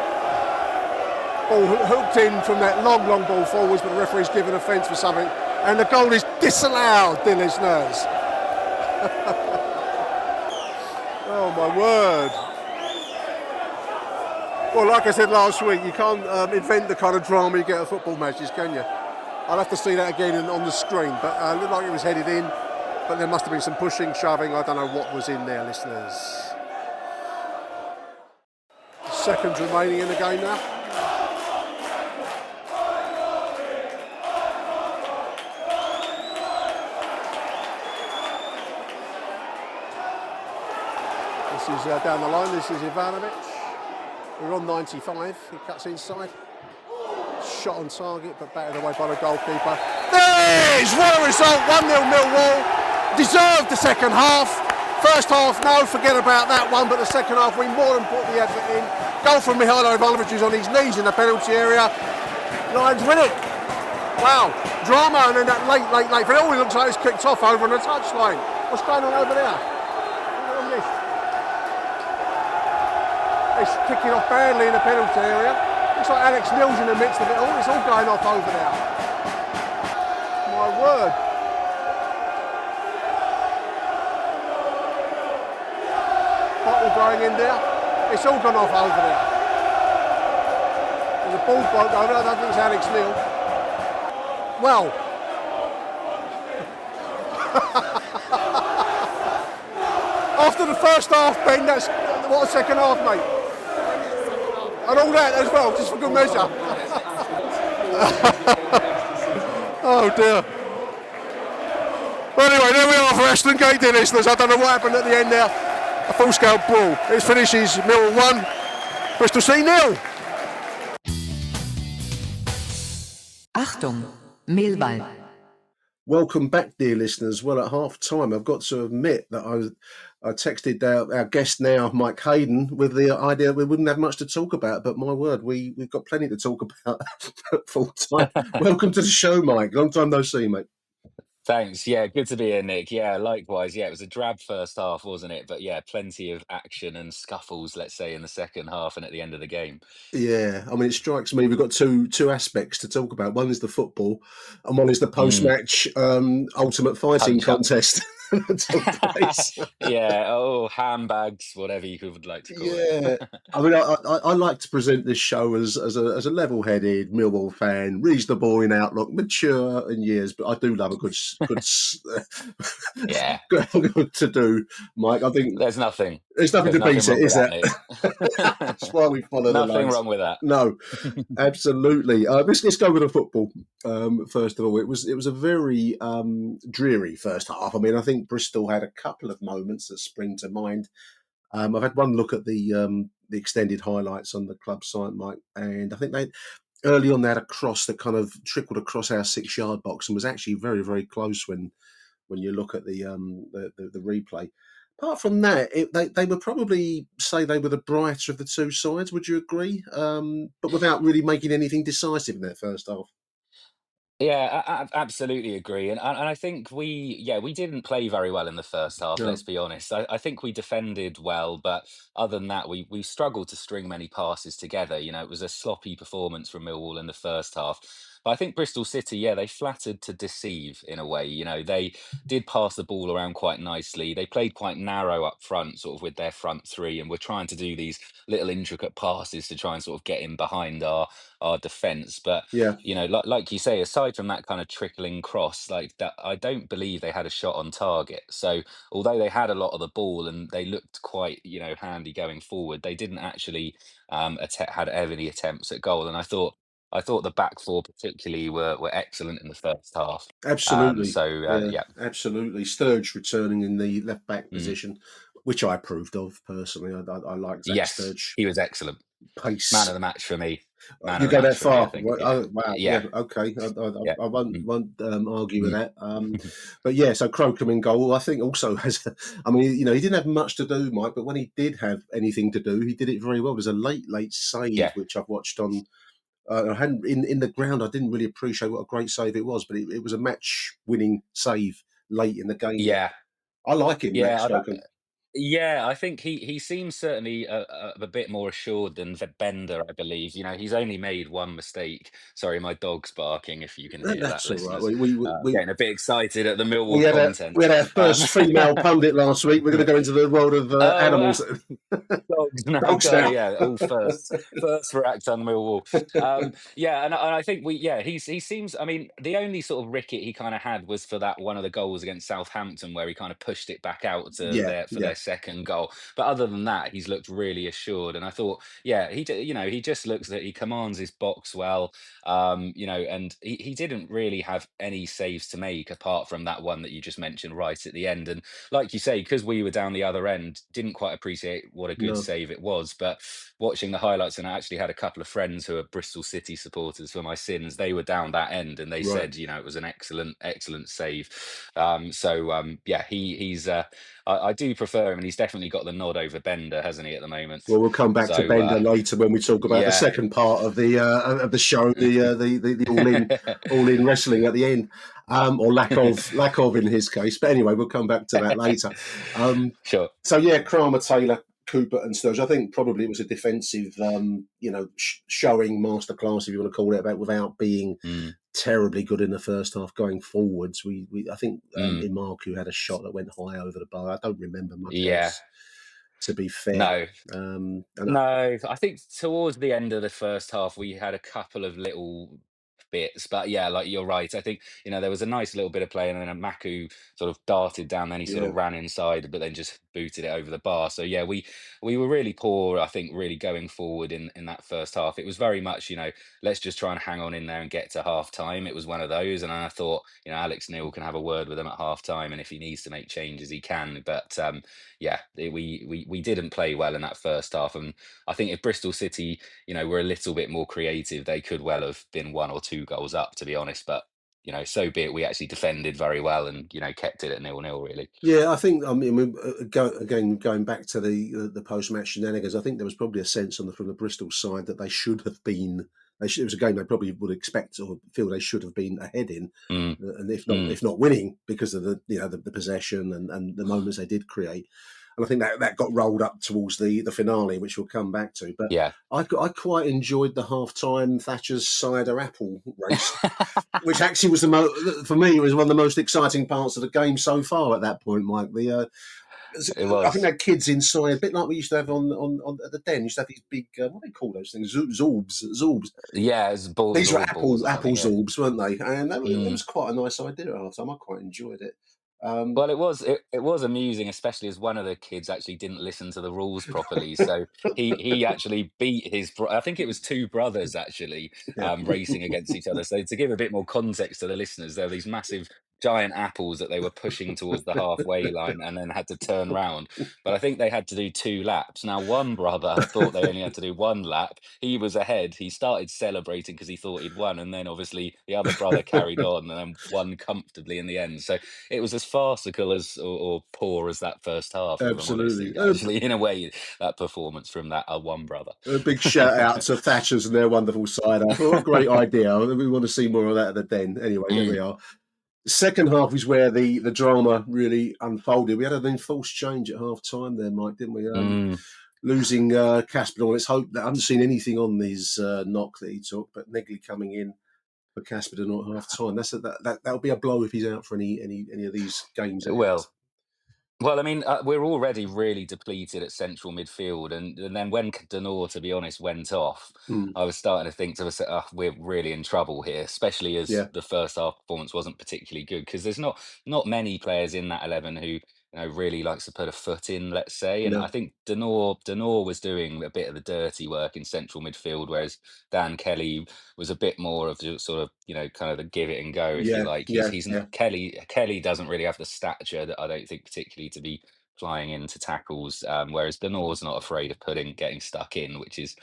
Ball hooked in from that long ball forwards, but the referee's given offence for something. And the goal is disallowed, dear listeners. Oh my word. Well, like I said last week, you can't invent the kind of drama you get at football matches, can you? I'll have to see that again on the screen, but it looked like it was headed in, but there must have been some pushing, shoving. I don't know what was in there, listeners. Seconds remaining in the game now. This is down the line, this is Ivanovic. We're on 95, he cuts inside. Shot on target, but batted away by the goalkeeper. There it is! What a result! 1-0 Millwall. Deserved the second half. First half, no, forget about that one, but the second half we more than put the effort in. Goal from Mihailo Ivanovic, who's on his knees in the penalty area. Lions win it. Wow, drama, and then that late. It always looks like it's kicked off over on the touchline. What's going on over there? Look at this. It's kicking off badly in the penalty area. Looks like Alex Neil's in the midst of it all. It's all going off over there. My word. Bottle going in there. It's all gone off over there. There's a ball bloke over there. I don't think it's Alex Neil. Well. After the first half, Ben, that's what a second half, mate. And all that as well, just for good measure. Oh dear. Well, anyway, there we are for Ashton Gate, dear listeners. I don't know what happened at the end there. A full-scale brawl. It finishes Millwall 1, Bristol 0. Achtung Millwall. Welcome back, dear listeners. Well, at half time, I've got to admit that I texted our guest now, Mike Hayden, with the idea we wouldn't have much to talk about, but my word, we've got plenty to talk about at full time. Welcome to the show, Mike. Long time no see, mate. Thanks. Yeah, good to be here, Nick. Yeah, likewise. Yeah, it was a drab first half, wasn't it? But yeah, plenty of action and scuffles, let's say, in the second half and at the end of the game. Yeah, I mean, it strikes me we've got two aspects to talk about. One is the football, and one is the post-match ultimate fighting contest that took place. Yeah, handbags, whatever you would like to call it. Yeah, I mean, I like to present this show as a level-headed Millwall fan, reasonable in outlook, mature in years, but I do love a good yeah, good to do, Mike. I think there's nothing to beat it, is there? That's why we follow the lines. Nothing wrong with that. No, absolutely. Let's go with the football. First of all, it was a very dreary first half. I mean, I think Bristol had a couple of moments that spring to mind. I've had one look at the extended highlights on the club site, Mike, and I think they had a cross that kind of trickled across our 6-yard box and was actually very, very close when you look at the replay. Apart from that, they would probably say they were the brighter of the two sides. Would you agree? But without really making anything decisive in their first half. Yeah, I absolutely agree, and I think we didn't play very well in the first half. No. Let's be honest. I think we defended well, but other than that, we struggled to string many passes together. You know, it was a sloppy performance from Millwall in the first half. But I think Bristol City, yeah, they flattered to deceive in a way. They did pass the ball around quite nicely. They played quite narrow up front, sort of with their front three, and were trying to do these little intricate passes to try and sort of get in behind our defence. But Yeah, like you say, aside from that kind of trickling cross, like that, I don't believe they had a shot on target. So although they had a lot of the ball and they looked quite, handy going forward, they didn't actually had any attempts at goal. And I thought the back four particularly were excellent in the first half. absolutely. So Yeah, yeah, absolutely. Sturge returning in the left back mm, position, which I approved of personally. I liked Zach yes, Sturge he was excellent. Man pace. of the match for me. Man You of the go that match for me, I far? think. Yeah, Oh, wow. yeah, Yeah. Okay. yeah. I won't Mm, argue with mm. that. But yeah. So Crocombe in goal. I think also has. I mean, he didn't have much to do, Mike. But when he did have anything to do, he did it very well. There's a late save Yeah, which I've watched on. I hadn't in the ground. I didn't really appreciate what a great save it was, but it was a match-winning save late in the game. yeah, I like him, yeah. Max Crocombe. Yeah, I think he seems certainly a bit more assured than Bender, I believe. He's only made one mistake. Sorry, my dog's barking, if you can hear that, That's all right. listeners. Getting a bit excited at the We Millwall had a content. we had our Um, first female pundit last week. We're going to go into the world of oh, animals. dogs now Dogs go, now. yeah, all first for Achtung Millwall. Yeah, and I think he seems. I mean, the only sort of ricket he kind of had was for that one of the goals against Southampton, where he kind of pushed it back out to Yeah, their for yeah, their second goal. But other than that, he's looked really assured, and I thought, yeah, he just looks that he commands his box well. And he didn't really have any saves to make apart from that one that you just mentioned right at the end. And like you say, because we were down the other end, didn't quite appreciate what a good no, save it was. But watching the highlights, and I actually had a couple of friends who are Bristol City supporters for my sins. They were down that end, and they right. said, it was an excellent save. Yeah, he's. I do prefer him, and he's definitely got the nod over Bender, hasn't he, at the moment? Well, we'll come back to So Bender later when we talk about the yeah. second part of the show, the all in wrestling at the end, or lack of in his case. But anyway, we'll come back to that later. Um, Sure. so yeah, Kramer, Taylor, Cooper, and Sturge. I think probably it was a defensive, showing masterclass, if you want to call it that, without being Mm, terribly good in the first half. Going forwards, I think mm, Imaku had a shot that went high over the bar. I don't remember much yeah. else, to be fair. No. And No, I think towards the end of the first half, we had a couple of little bits, but yeah, like you're right. I think, there was a nice little bit of play, and then a Maku sort of darted down, then he sort yeah, of ran inside, but then just booted it over the bar. So yeah, we were really poor, I think, really going forward in that first half. It was very much, let's just try and hang on in there and get to half time. It was one of those, and I thought, Alex Neil can have a word with him at half time, and if he needs to make changes, he can. But yeah, we didn't play well in that first half, and I think if Bristol City, were a little bit more creative, they could well have been one or two goals up, to be honest. But so be it. We actually defended very well and kept it at 0-0 really. yeah. I think going back to the post match shenanigans. I think there was probably a sense from the Bristol side that they should have been. It was a game they probably would expect or feel they should have been ahead in, Mm, and if not mm, if not winning because of the possession and the moments they did create. And I think that got rolled up towards the finale, which we'll come back to. But yeah. I quite enjoyed the half time Thatcher's cider apple race, which actually was for me, it was one of the most exciting parts of the game so far at that point, Mike. It I think they was. had kids inside, a bit like we used to have on at the den. Used to have these big, what do they call those things? Zorbs. Yeah, it's balls, These were all balls or apple something. Yeah. zorbs, weren't they? And it Mm. was quite a nice idea at half time. I quite enjoyed it. Well, it was amusing, especially as one of the kids actually didn't listen to the rules properly. So he actually beat I think it was two brothers actually Yeah. racing against each other. So to give a bit more context to the listeners, there were these massive giant apples that they were pushing towards the halfway line and then had to turn round. But I think they had to do 2 laps. Now one brother thought they only had to do 1 lap. He was ahead. He started celebrating because he thought he'd won, and then obviously the other brother carried on and then won comfortably in the end. So it was as farcical as or poor as that first half, if I'm honest. Absolutely. Actually, in a way, that performance from that one brother. A big shout out to Thatchers and their wonderful cider. What a great idea. We want to see more of that at the den. Anyway, there we Mm, are. The second half is where the drama really unfolded. We had an enforced change at half time there, Mike, didn't we? mm, Losing Casper. Let's hope that I haven't seen anything on his knock that he took, but Negley coming in. for Casper to not half time. That'll be a blow if he's out for any of these games ahead. Well, I mean, we're already really depleted at central midfield, and then when Denor, to be honest, went off, Mm, I was starting to think to myself, oh, we're really in trouble here, especially as yeah, the first half performance wasn't particularly good because there's not many players in that 11 who really likes to put a foot in, let's say, and I no, think Denor was doing a bit of the dirty work in central midfield, whereas Dan Kelly was a bit more of the sort of kind of the give it and go, if you yeah, like. yeah, He's yeah, Kelly doesn't really have the stature that I don't think particularly to be flying into tackles, whereas Denor's not afraid of getting stuck in, which is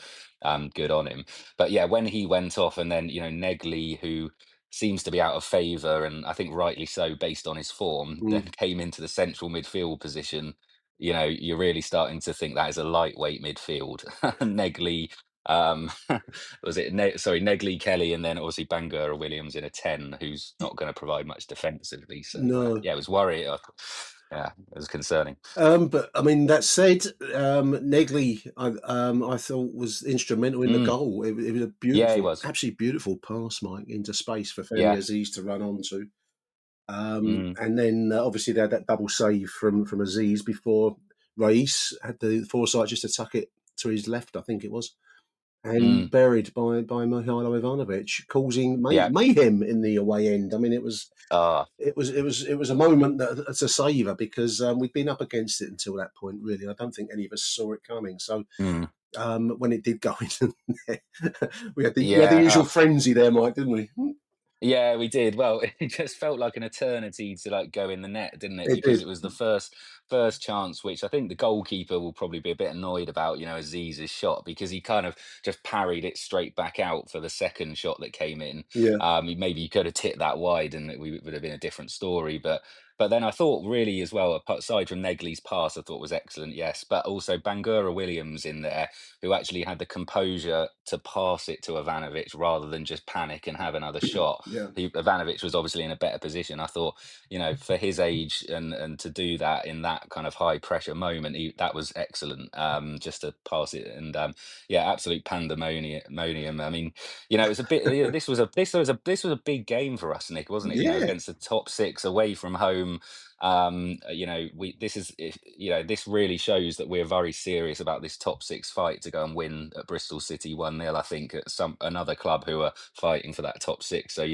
good on him. But yeah, when he went off, and then Negley, who seems to be out of favour, and I think rightly so based on his form, then mm, came into the central midfield position. You're really starting to think that is a lightweight midfield. Negley, was it Negley, Kelly, and then obviously Bangura Williams in a 10, who's not going to provide much defensively. So no. yeah, it was worrying. Yeah, it was concerning. But I mean, that said, Negley, I thought was instrumental in the Mm, goal. It was a yeah, he beautiful, was. absolutely beautiful pass, Mike, into space for Femi Yeah. Aziz to run onto. Mm, And then obviously they had that double save from Aziz before Reis had the foresight just to tuck it to his left, I think it was, and mm, buried by Mihailo Ivanovic, causing yeah. mayhem in the away end. I mean, it was Ah. it was a moment that's a saver because we'd been up against it until that point. Really, I don't think any of us saw it coming. So Mm, when it did go in, we had the yeah. usual frenzy there, Mike, didn't we? Yeah, we did. Well, it just felt like an eternity to like go in the net, didn't it? It Because did. it was the first chance, which I think the goalkeeper will probably be a bit annoyed about, Aziz's shot because he kind of just parried it straight back out for the second shot that came in. Yeah, Maybe you could have tipped that wide and we would have been a different story. But then I thought really as well, aside from Negley's pass, I thought was excellent, yes, but also Bangura Williams in there, who actually had the composure to pass it to Ivanovic rather than just panic and have another shot. yeah. Ivanovic was obviously in a better position. I thought, for his age and to do that in that kind of high pressure moment, that was excellent. Just to pass it and yeah, absolute pandemonium. I mean, it's a bit. This was a big game for us, Nick, wasn't it? Yeah. Against the top six away from home. We this is if- this really shows that we're very serious about this top six fight to go and win at Bristol City 1-0. I think at another club who are fighting for that top six. So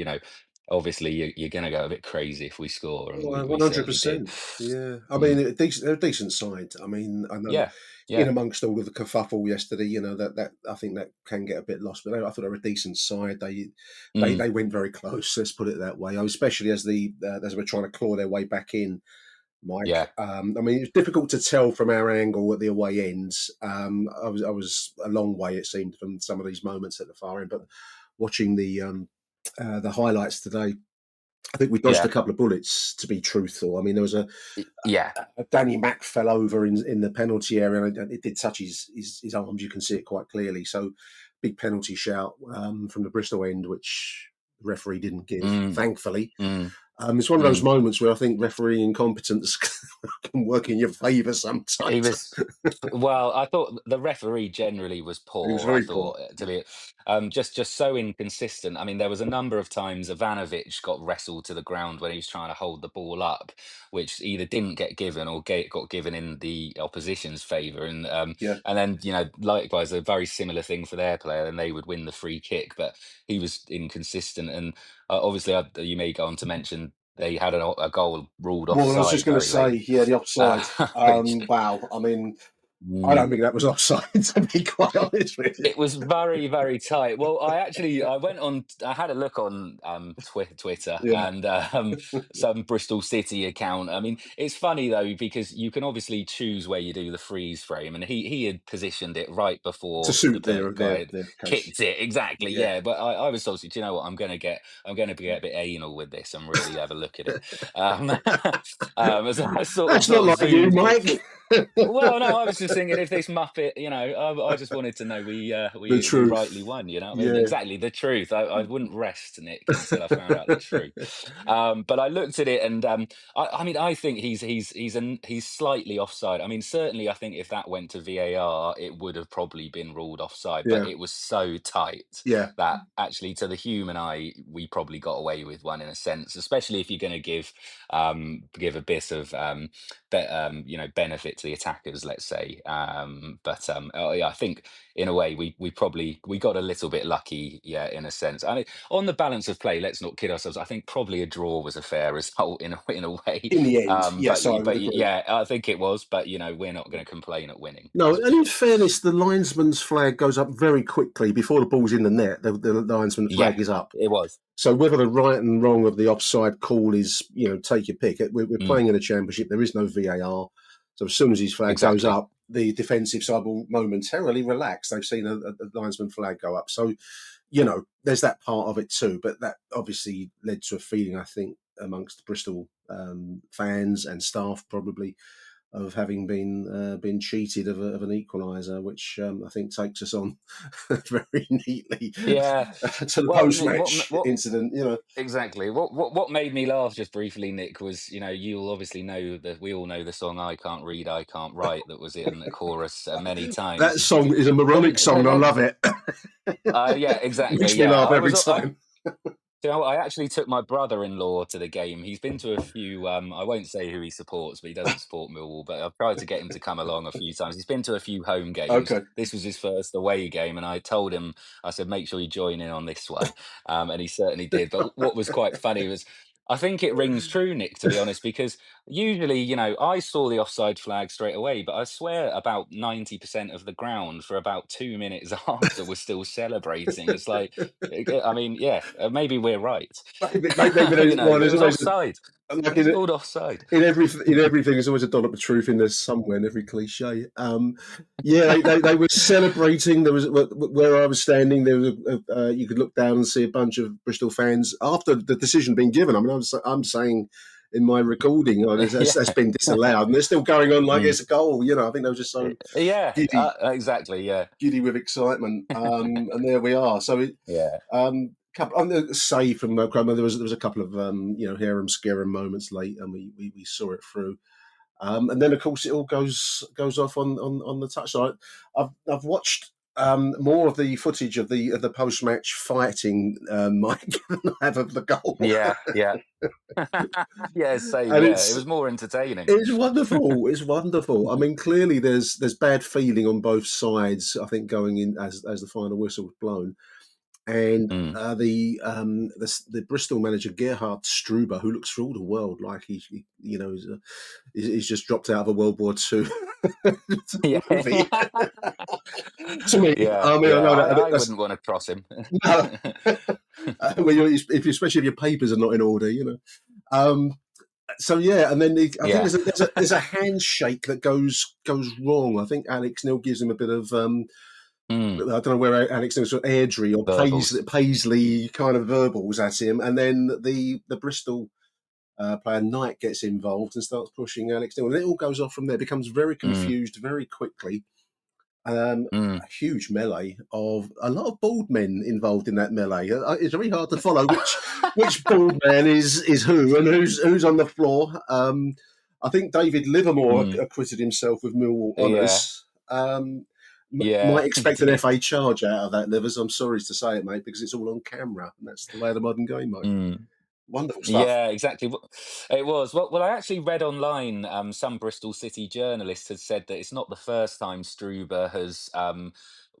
obviously you're going to go a bit crazy if we score, and we, One we hundred certainly did. percent. Yeah, I mean, Mm. they're a decent side. I mean, I know Yeah, in yeah. amongst all of the kerfuffle yesterday, that I think that can get a bit lost. But I thought they were a decent side. Mm, They went very close. Let's put it that way. Especially as as we're trying to claw their way back in, Mike. yeah, I mean, it's difficult to tell from our angle at the away ends. I was a long way, it seemed, from some of these moments at the far end, but watching the highlights today, I think we dodged a yeah, couple of bullets, to be truthful. I mean, there was yeah. a Danny Mack fell over in the penalty area, and it did touch his arms. You can see it quite clearly. So, big penalty shout from the Bristol end, which the referee didn't give, Mm, thankfully. mm, It's one of those mm. moments where I think referee incompetence can work in your favour He sometimes. was well. I thought the referee generally was He was poor. I very poor. thought to be just so inconsistent. I mean, there was a number of times Ivanovic got wrestled to the ground when he was trying to hold the ball up, which either didn't get given or got given in the opposition's favour. Yeah. And then likewise a very similar thing for their player, and they would win the free kick. But he was inconsistent, and obviously you may go on to mention they had a goal ruled Well, I was just offside going to very late, say, yeah, the offside. which. Wow. I mean, I Mm. don't think that was offside, to be quite honest with you. It was very, very tight. Well, I went on. I had a look on Twitter Yeah. and some Bristol City account. I mean, it's funny though because you can obviously choose where you do the freeze frame, and he had positioned it right To before the suit guy had their case. kicked it exactly. Yeah. Yeah, but I was obviously, do you know what? I'm gonna get a bit anal with this and really have a look at it. So I sort That's of not sort of like you, zoomed. Mike. Well, no, I was just thinking if this Muppet, I just wanted to know The we rightly truth. won. You know what I mean? Yeah, Exactly the truth. I wouldn't rest, Nick, until I found out the truth. But I looked at it, and I mean, I think he's slightly offside. I mean, certainly, I think if that went to VAR, it would have probably been ruled offside. But yeah, it was so tight yeah. that actually, to the human eye, we probably got away with one in a sense. Especially if you're going to give a bit of benefit to the attackers, let's say. Yeah, I think in a way we got a little bit lucky, yeah, in a sense. I mean, on the balance of play, let's not kid ourselves. I think probably a draw was a fair result in a way. In the end, yes, I would agree. Yeah, I think it was. But we're not going to complain at winning. No, That's for and in sure. fairness, the linesman's flag goes up very quickly before the ball's in the net. The linesman Yeah, flag is up. it was. So whether the right and wrong of the offside call is, take your pick. We're Mm, playing in a championship. There is no VAR. So as soon as his flag goes exactly. up, the defensive side will momentarily relax. They've seen a linesman flag go up. So, there's that part of it too. But that obviously led to a feeling, I think, amongst the Bristol fans and staff probably of having been cheated of an equaliser, which I think takes us on very neatly Yeah. to the Well, Nick, post-match incident. exactly. What made me laugh just briefly, Nick, was you'll obviously know that we all know the song "I Can't Read, I Can't Write" that was in the chorus many That times. song is a When moronic song, and I love it. yeah, exactly. Makes me Yeah, laugh every I time. I actually took my brother-in-law to the game. He's been to a few. I won't say who he supports, but he doesn't support Millwall. But I've tried to get him to come along a few times. He's been to a few home games. Okay. This was his first away game, and I told him, I said, make sure you join in on this one, and he certainly did. But what was quite funny was, I think it rings true, Nick, to be honest, because usually, I saw the offside flag straight away, but I swear about 90% of the ground for about 2 minutes after was still celebrating. It's like, I mean, yeah, maybe we're right. Maybe But there's it was always offside. like It was ruled offside. in everything. There's always a dollop of truth in there somewhere in every cliche. Yeah, they were celebrating. There was where I was standing. There was you could look down and see a bunch of Bristol fans after the decision being given. I mean, I'm saying in my recording, Yeah. that's been disallowed, and they're still going on like Mm. it's a goal. I think they were just so Yeah, giddy, exactly. Yeah. giddy with excitement. And there we are. So it. Yeah. I'm going to say from Cromwell, there was a couple of harem scarum moments late, and we saw it through. And then of course it all goes off on the touchline. I've watched more of the footage of the post match fighting, Mike, than I have of the goal. Yeah. Yeah. Yeah. Same. And Yeah. It was more entertaining. it's wonderful. It's wonderful. I mean, clearly there's bad feeling on both sides. I think going in as the final whistle was blown. And Mm. the Bristol manager Gerhard Struber, who looks for all the world like he's just dropped out of a World War II Yeah. movie. To me, Yeah. I mean, I Yeah. know I that's wouldn't want to cross him. no. Especially if your papers are not in order, So yeah, and then I think Yeah. there's a handshake that goes wrong. I think Alex Neil gives him a bit of. I Mm. don't know where Alex was, Airdrie or Verbals. Paisley kind of verbals at him, and then the Bristol player Knight gets involved and starts pushing Alex Neil, and it all goes off from there. Becomes very Mm. confused very quickly. Mm. A huge melee of a lot of bald men involved in that melee. It's very hard to follow which bald man is who and who's on the floor. I think David Livermore Mm. acquitted himself with Millwall Yeah. honours. Yeah. Might He expect an did. FA charge out of that, Livers. I'm sorry to say it, mate, because it's all on camera, and that's the way of the modern game, mate. Mm. Wonderful stuff. Yeah, exactly. It was. Well, I actually read online, some Bristol City journalists had said that it's not the first time Struber has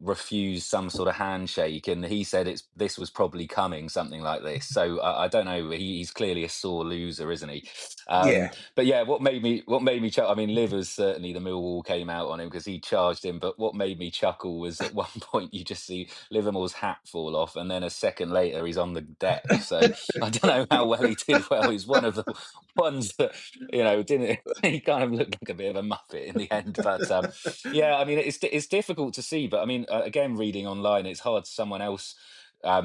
refused some sort of handshake, and he said this was probably coming, something like this. So I don't know. He's clearly a sore loser, isn't he? Yeah. But yeah, what made me chuckle. I mean, Livers certainly the Millwall came out on him because he charged him. But what made me chuckle was at one point you just see Livermore's hat fall off, and then a second later he's on the deck. So I don't know how well he did. Well, he's one of the ones that didn't. He kind of looked like a bit of a muppet in the end. But yeah, I mean, it's difficult to see. But I mean, again, reading online, it's hard. Someone else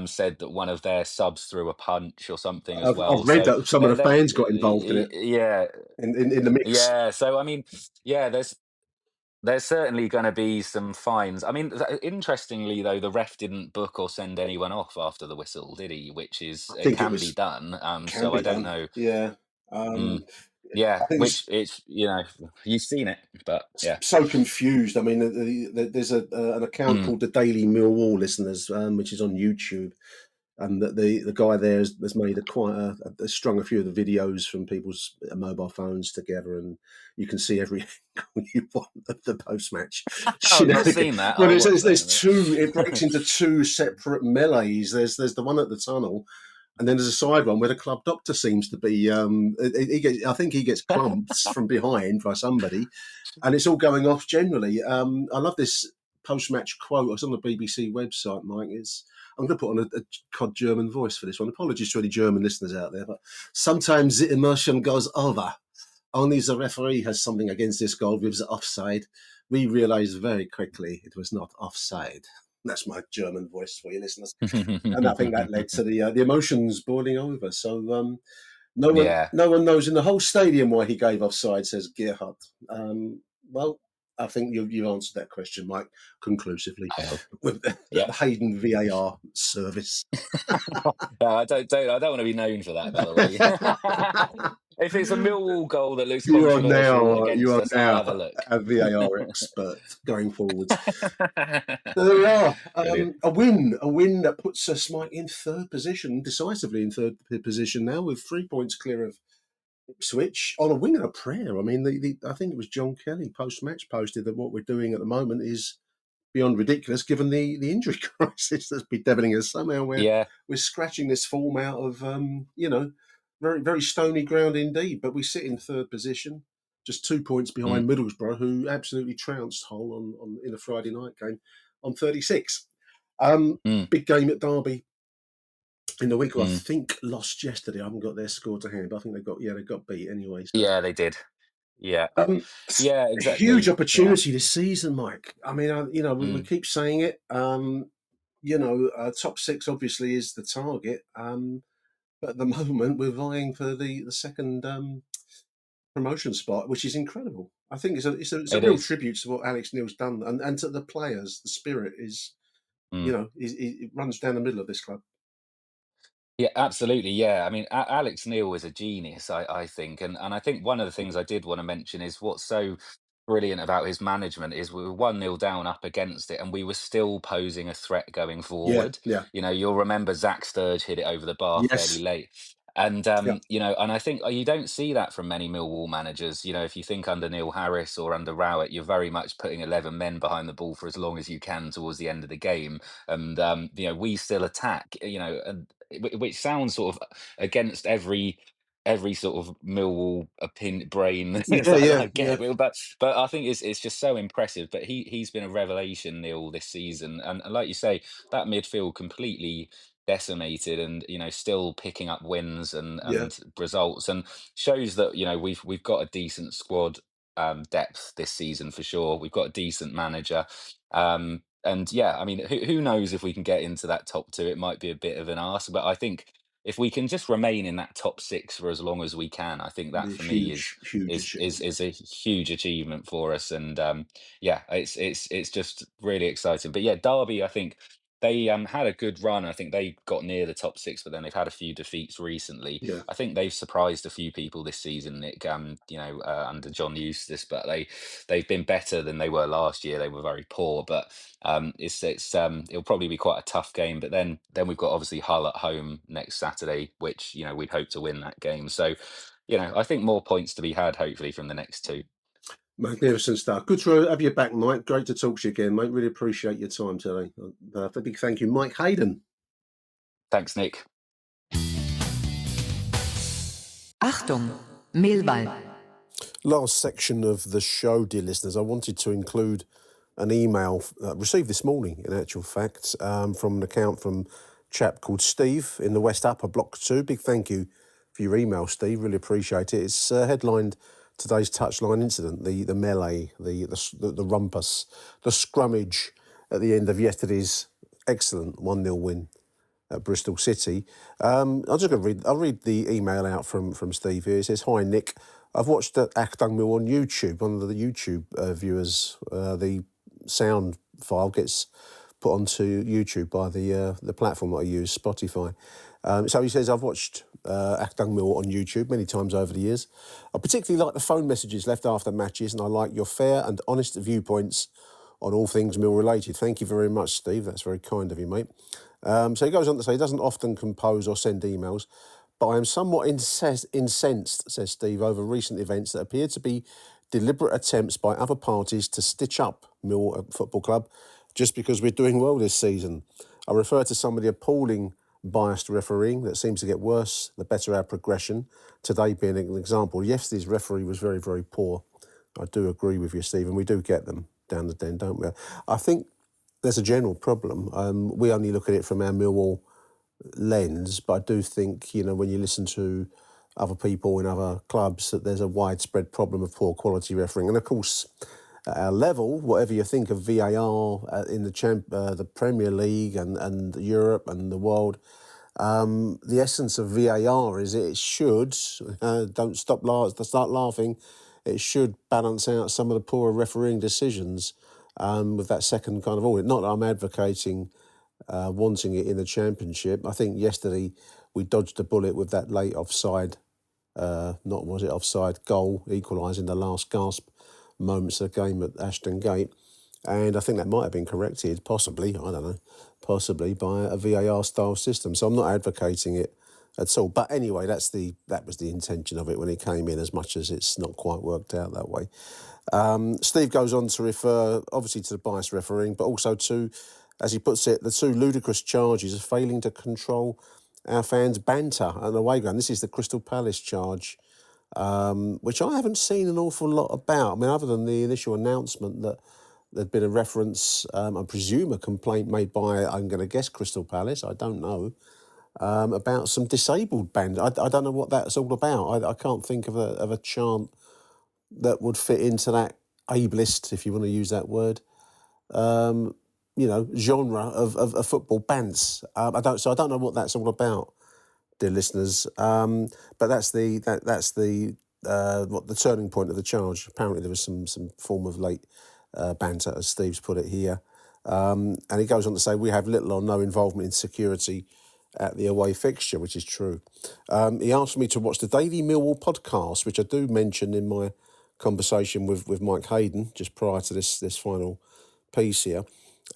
said that one of their subs threw a punch or something as I've well. read So that some of there, the there, fans got involved in it yeah, in the mix. yeah. So I mean, yeah, there's There's certainly going to be some fines. I mean, interestingly though, the ref didn't book or send anyone off after the whistle, did he? Which is I it think it can be was done. can So I be don't done. know. Yeah. Mm, Um, yeah, I think which it's it's you've seen it, but yeah. so confused. I mean, there's an account Mm. called the Daily Millwall Listeners, which is on YouTube, and that the guy there has made has strung a few of the videos from people's mobile phones together, and you can see every angle you want of the post match I've not shenanigans. seen that. Well, I'll watch that in there's a minute. two. It breaks into two separate melees. There's the one at the tunnel. And then there's a side one where the club doctor seems to be. I think he gets clumped from behind by somebody, and it's all going off generally. I love this post-match quote. It's on the BBC website, Mike. I'm going to put on a cod German voice for this one. Apologies to any German listeners out there, but sometimes the emotion goes over. Only the referee has something against this goal with the offside. We realised very quickly it was not offside. That's my German voice for you listeners, and I think that led to the emotions boiling over. So Yeah. no one knows in the whole stadium why he gave offside, says Gerhard. Well, I think you've answered that question, Mike, conclusively I hope. with Yeah. the Hayden VAR service. No, I don't want to be known for that, by the way. If it's a Millwall goal that looks controversial You against are us, I'll now have a look. a VAR expert going forwards. So there we are. Brilliant. A win that puts us, Mike, in third position, decisively in third position now, with 3 points clear of Ipswich on a wing and a prayer. I mean, I think it was John Kelly post-match posted that what we're doing at the moment is beyond ridiculous, given the injury crisis that's bedeviling us. Somehow Yeah. we're scratching this form out of very very stony ground indeed. But we sit in third position, just 2 points Mm, behind Middlesbrough, who absolutely trounced Hull on in a Friday night game on 36. mm, Big game at Derby in the week. I mm. think lost yesterday. I haven't got their score to hand, but I think they got beat anyway. So Yeah, they did. Yeah. um, Yeah, a huge exactly. Yeah. opportunity this season, Mike. I mean, we Mm. keep saying it. Top six obviously is the target. But at the moment, we're vying for the second promotion spot, which is incredible. I think it's a It real is. tribute to what Alex Neil's done, and to the players. The spirit is, Mm. it runs down the middle of this club. Yeah, absolutely. Yeah, I mean, Alex Neil is a genius, I think, and I think one of the things I did want to mention is what's so brilliant about his management is we were 1-0 down up against it, and we were still posing a threat going Yeah, forward. yeah, You'll remember Zach Sturge hit it over the bar fairly yes, late. And yeah, and I think you don't see that from many Millwall managers. If you think under Neil Harris or under Rowett, you're very much putting 11 men behind the ball for as long as you can towards the end of the game. And we still attack. And which sounds sort of against every sort of Millwall brain yeah, that yeah, I yeah, get, but I think it's just so impressive. But he's been a revelation, Neil, this season, and like you say, that midfield completely decimated, and still picking up wins and yeah, results, and shows that we've got a decent squad depth this season for sure. We've got a decent manager. And yeah, I mean, who knows if we can get into that top two? It might be a bit of an ask, but I think if we can just remain in that top six for as long as we can, I think that the for me is huge is is achievement. is a huge achievement for us. And yeah, it's just really exciting. But yeah, Derby, I think they had a good run. I think they got near the top six, but then they've had a few defeats recently. Yeah, I think they've surprised a few people this season, Nick. Under John Eustace, but they've been better than they were last year. They were very poor, but it'll probably be quite a tough game. But then we've got obviously Hull at home next Saturday, which we'd hope to win that game. So I think more points to be had hopefully from the next two. magnificent stuff. Good to have you back, Mike. Great to talk to you again, mate. Really appreciate your time today. A big thank you, Mike Hayden. Thanks, Nick. Achtung, Millwall. Last section of the show, dear listeners, I wanted to include an email received this morning, in actual fact, from an account from a chap called Steve in the West Upper Block 2. Big thank you for your email, Steve. Really appreciate it. It's headlined today's touchline incident, the melee, the rumpus, the scrummage at the end of yesterday's excellent 1-0 win at Bristol City. I'll read the email out from Steve here. It says, "Hi Nick, I've watched Achtung Millwall on YouTube. One of the YouTube viewers, the sound file gets put onto YouTube by the platform that I use, Spotify. So he says, I've watched Achtung Millwall on YouTube many times over the years. I particularly like the phone messages left after matches, and I like your fair and honest viewpoints on all things Mill related. Thank you very much, Steve. That's very kind of you, mate. So he goes on to say he doesn't often compose or send emails, but I am somewhat incensed, says Steve, over recent events that appear to be deliberate attempts by other parties to stitch up Mill Football Club just because we're doing well this season. I refer to some of the appalling biased refereeing that seems to get worse the better our progression, today being an example. Yesterday's referee was very, very poor. I do agree with you, Stephen. We do get them down the den, don't we? I think there's a general problem. We only look at it from our Millwall lens, but I do think, when you listen to other people in other clubs, that there's a widespread problem of poor quality refereeing. And of course, at our level, whatever you think of VAR in the Premier League and Europe and the world, the essence of VAR is it should, start laughing, it should balance out some of the poorer refereeing decisions with that second kind of audit. Not that I'm advocating wanting it in the Championship. I think yesterday we dodged a bullet with that late offside, offside goal, equalising the last gasp moments of the game at Ashton Gate. And I think that might have been corrected, possibly by a VAR style system. So I'm not advocating it at all. But anyway, that was the intention of it when it came in, as much as it's not quite worked out that way. Steve goes on to refer, obviously, to the biased refereeing, but also to, as he puts it, the two ludicrous charges of failing to control our fans' banter at an away ground. This is the Crystal Palace charge, which I haven't seen an awful lot about. I mean, other than the initial announcement that there'd been a reference, I presume a complaint made by, I'm going to guess, Crystal Palace, I don't know, about some disabled band. I don't know what that's all about. I can't think of a chant that would fit into that ableist, if you want to use that word, genre of football bants. I don't know what that's all about, dear listeners. But that's the turning point of the charge. Apparently there was some form of late banter, as Steve's put it here. And he goes on to say, we have little or no involvement in security at the away fixture, which is true. He asked me to watch the Daily Millwall podcast, which I do mention in my conversation with Mike Hayden just prior to this final piece here.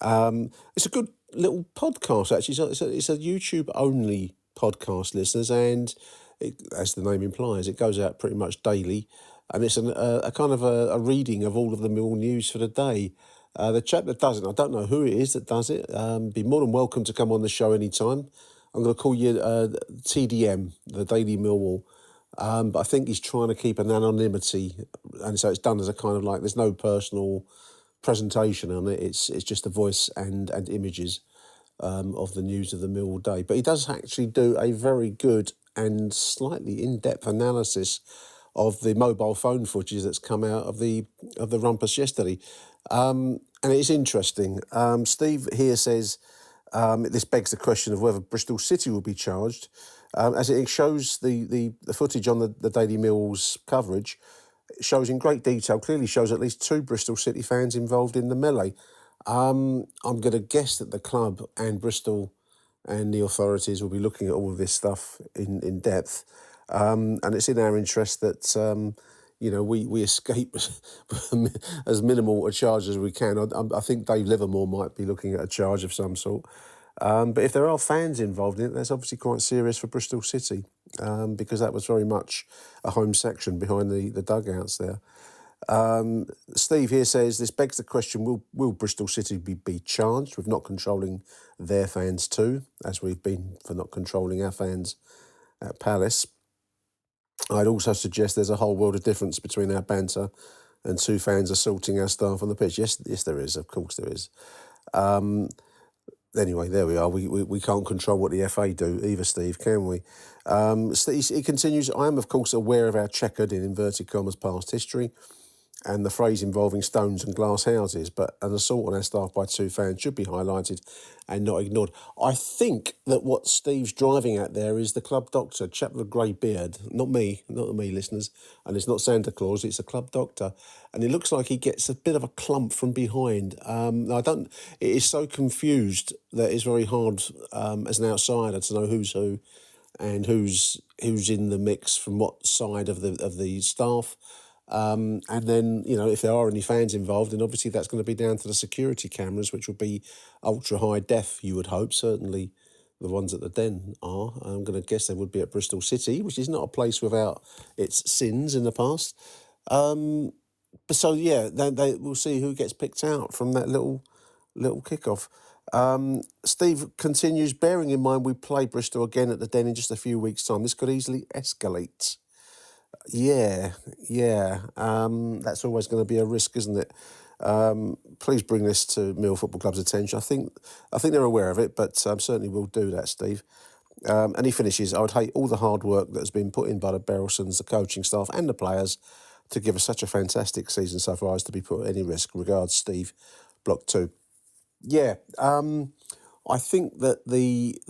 It's a good little podcast, actually. It's a YouTube-only podcast, listeners, and as the name implies, it goes out pretty much daily, and it's a kind of a reading of all of the Mill news for the day. The chap that does it, I don't know who it is that does it, be more than welcome to come on the show anytime. I'm going to call you TDM, the Daily Millwall, but I think he's trying to keep an anonymity, and so it's done as a kind of like, there's no personal presentation on it, it's just the voice and images of the news of the Millwall day. But he does actually do a very good and slightly in-depth analysis of the mobile phone footage that's come out of the rumpus yesterday. And it's interesting. Steve here says, this begs the question of whether Bristol City will be charged, as it shows the footage on the Daily Mill's coverage. It shows in great detail, clearly shows at least 2 Bristol City fans involved in the melee. I'm going to guess that the club and Bristol and the authorities will be looking at all of this stuff in depth. And it's in our interest that, we escape as minimal a charge as we can. I think Dave Livermore might be looking at a charge of some sort. But if there are fans involved in it, that's obviously quite serious for Bristol City, because that was very much a home section behind the dugouts there. Steve here says, this begs the question, will Bristol City be charged with not controlling their fans too, as we've been for not controlling our fans at Palace? I'd also suggest there's a whole world of difference between our banter and 2 fans assaulting our staff on the pitch. Yes, there is. Of course there is. Anyway, there we are. We can't control what the FA do either, Steve, can we? He continues, I am, of course, aware of our checkered, in inverted commas, past history. and the phrase involving stones and glass houses, but an assault on our staff by 2 fans should be highlighted and not ignored. I think that what Steve's driving at there is the club doctor, chap with a grey beard, not me, listeners, and it's not Santa Claus, it's a club doctor, and it looks like he gets a bit of a clump from behind. It is so confused that it's very hard as an outsider to know who's who and who's in the mix from what side of the staff. And then, if there are any fans involved, then obviously that's going to be down to the security cameras, which will be ultra high def, you would hope. Certainly the ones at the Den are. I'm going to guess they would be at Bristol City, which is not a place without its sins in the past. But so, yeah, we'll see who gets picked out from that little kickoff. Steve continues, bearing in mind we play Bristol again at the Den in just a few weeks' time. This could easily escalate. Yeah. That's always going to be a risk, isn't it? Please bring this to Mill Football Club's attention. I think they're aware of it, but certainly will do that, Steve. And he finishes, I would hate all the hard work that has been put in by the Berylsons, the coaching staff and the players to give us such a fantastic season so far as to be put at any risk. Regards, Steve, Block 2. Yeah, I think that the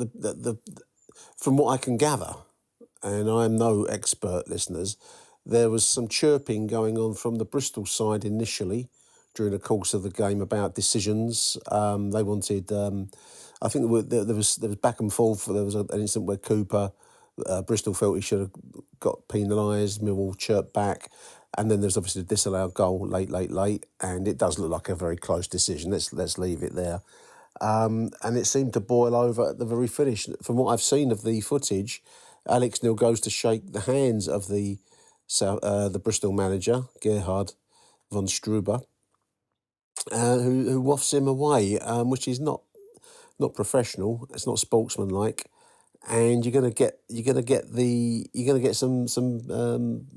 from what I can gather, and I'm no expert, listeners, there was some chirping going on from the Bristol side initially during the course of the game about decisions. They wanted, I think there was back and forth. There was an incident where Cooper, Bristol felt he should have got penalised, Millwall chirped back, and then there's obviously the disallowed goal late, and it does look like a very close decision. Let's leave it there. And it seemed to boil over at the very finish. From what I've seen of the footage, Alex Neil goes to shake the hands of the Bristol manager, Gerhard von Struber, who wafts him away, which is not professional. It's not sportsmanlike, and you're gonna get some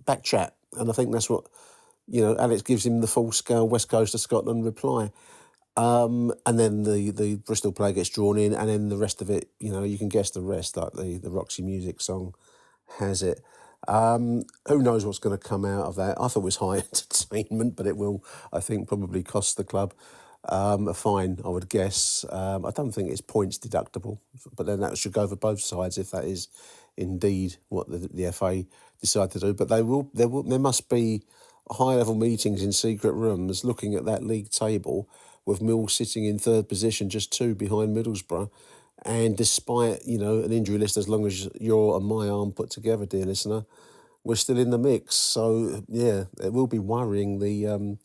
back chat, and I think that's what Alex gives him the full scale West Coast of Scotland reply. And then the Bristol player gets drawn in, and then the rest of it, you can guess the rest, like the Roxy Music song has it. Who knows what's going to come out of that? I thought it was high entertainment, but it will, I think, probably cost the club a fine, I would guess. I don't think it's points deductible, but then that should go for both sides if that is indeed what the FA decide to do. But there must be high-level meetings in secret rooms looking at that league table, with Mill sitting in third position, just 2 behind Middlesbrough. And despite, an injury list as long as your and my arm put together, dear listener, we're still in the mix. So, yeah, it will be worrying the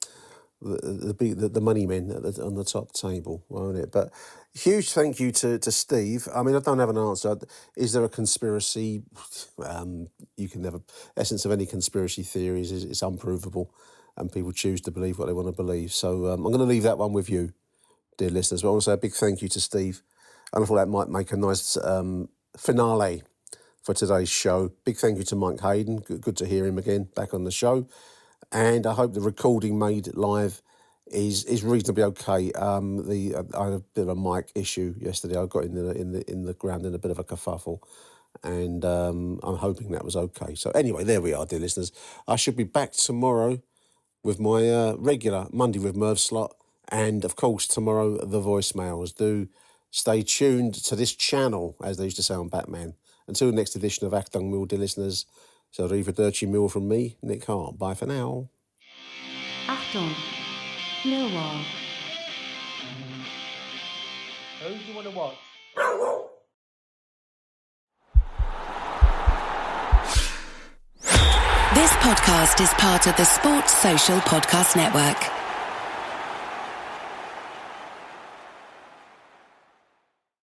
money men on the top table, won't it? But huge thank you to Steve. I mean, I don't have an answer. Is there a conspiracy? You can never... Essence of any conspiracy theories is it's unprovable, and people choose to believe what they want to believe. So I'm going to leave that one with you, dear listeners. But I want to say a big thank you to Steve. And I thought that might make a nice finale for today's show. Big thank you to Mike Hayden. Good to hear him again back on the show. And I hope the recording made live is reasonably okay. I had a bit of a mic issue yesterday. I got in the ground in a bit of a kerfuffle. And I'm hoping that was okay. So anyway, there we are, dear listeners. I should be back tomorrow with my regular Monday with Merv slot, and of course tomorrow the voicemails. Do stay tuned to this channel, as they used to say on Batman. Until the next edition of Achtung Millwall, dear listeners, so Arrivederci Millwall from me, Nick Hart. Bye for now. Achtung Millwall. Who do you want to watch? This podcast is part of the Sports Social Podcast Network.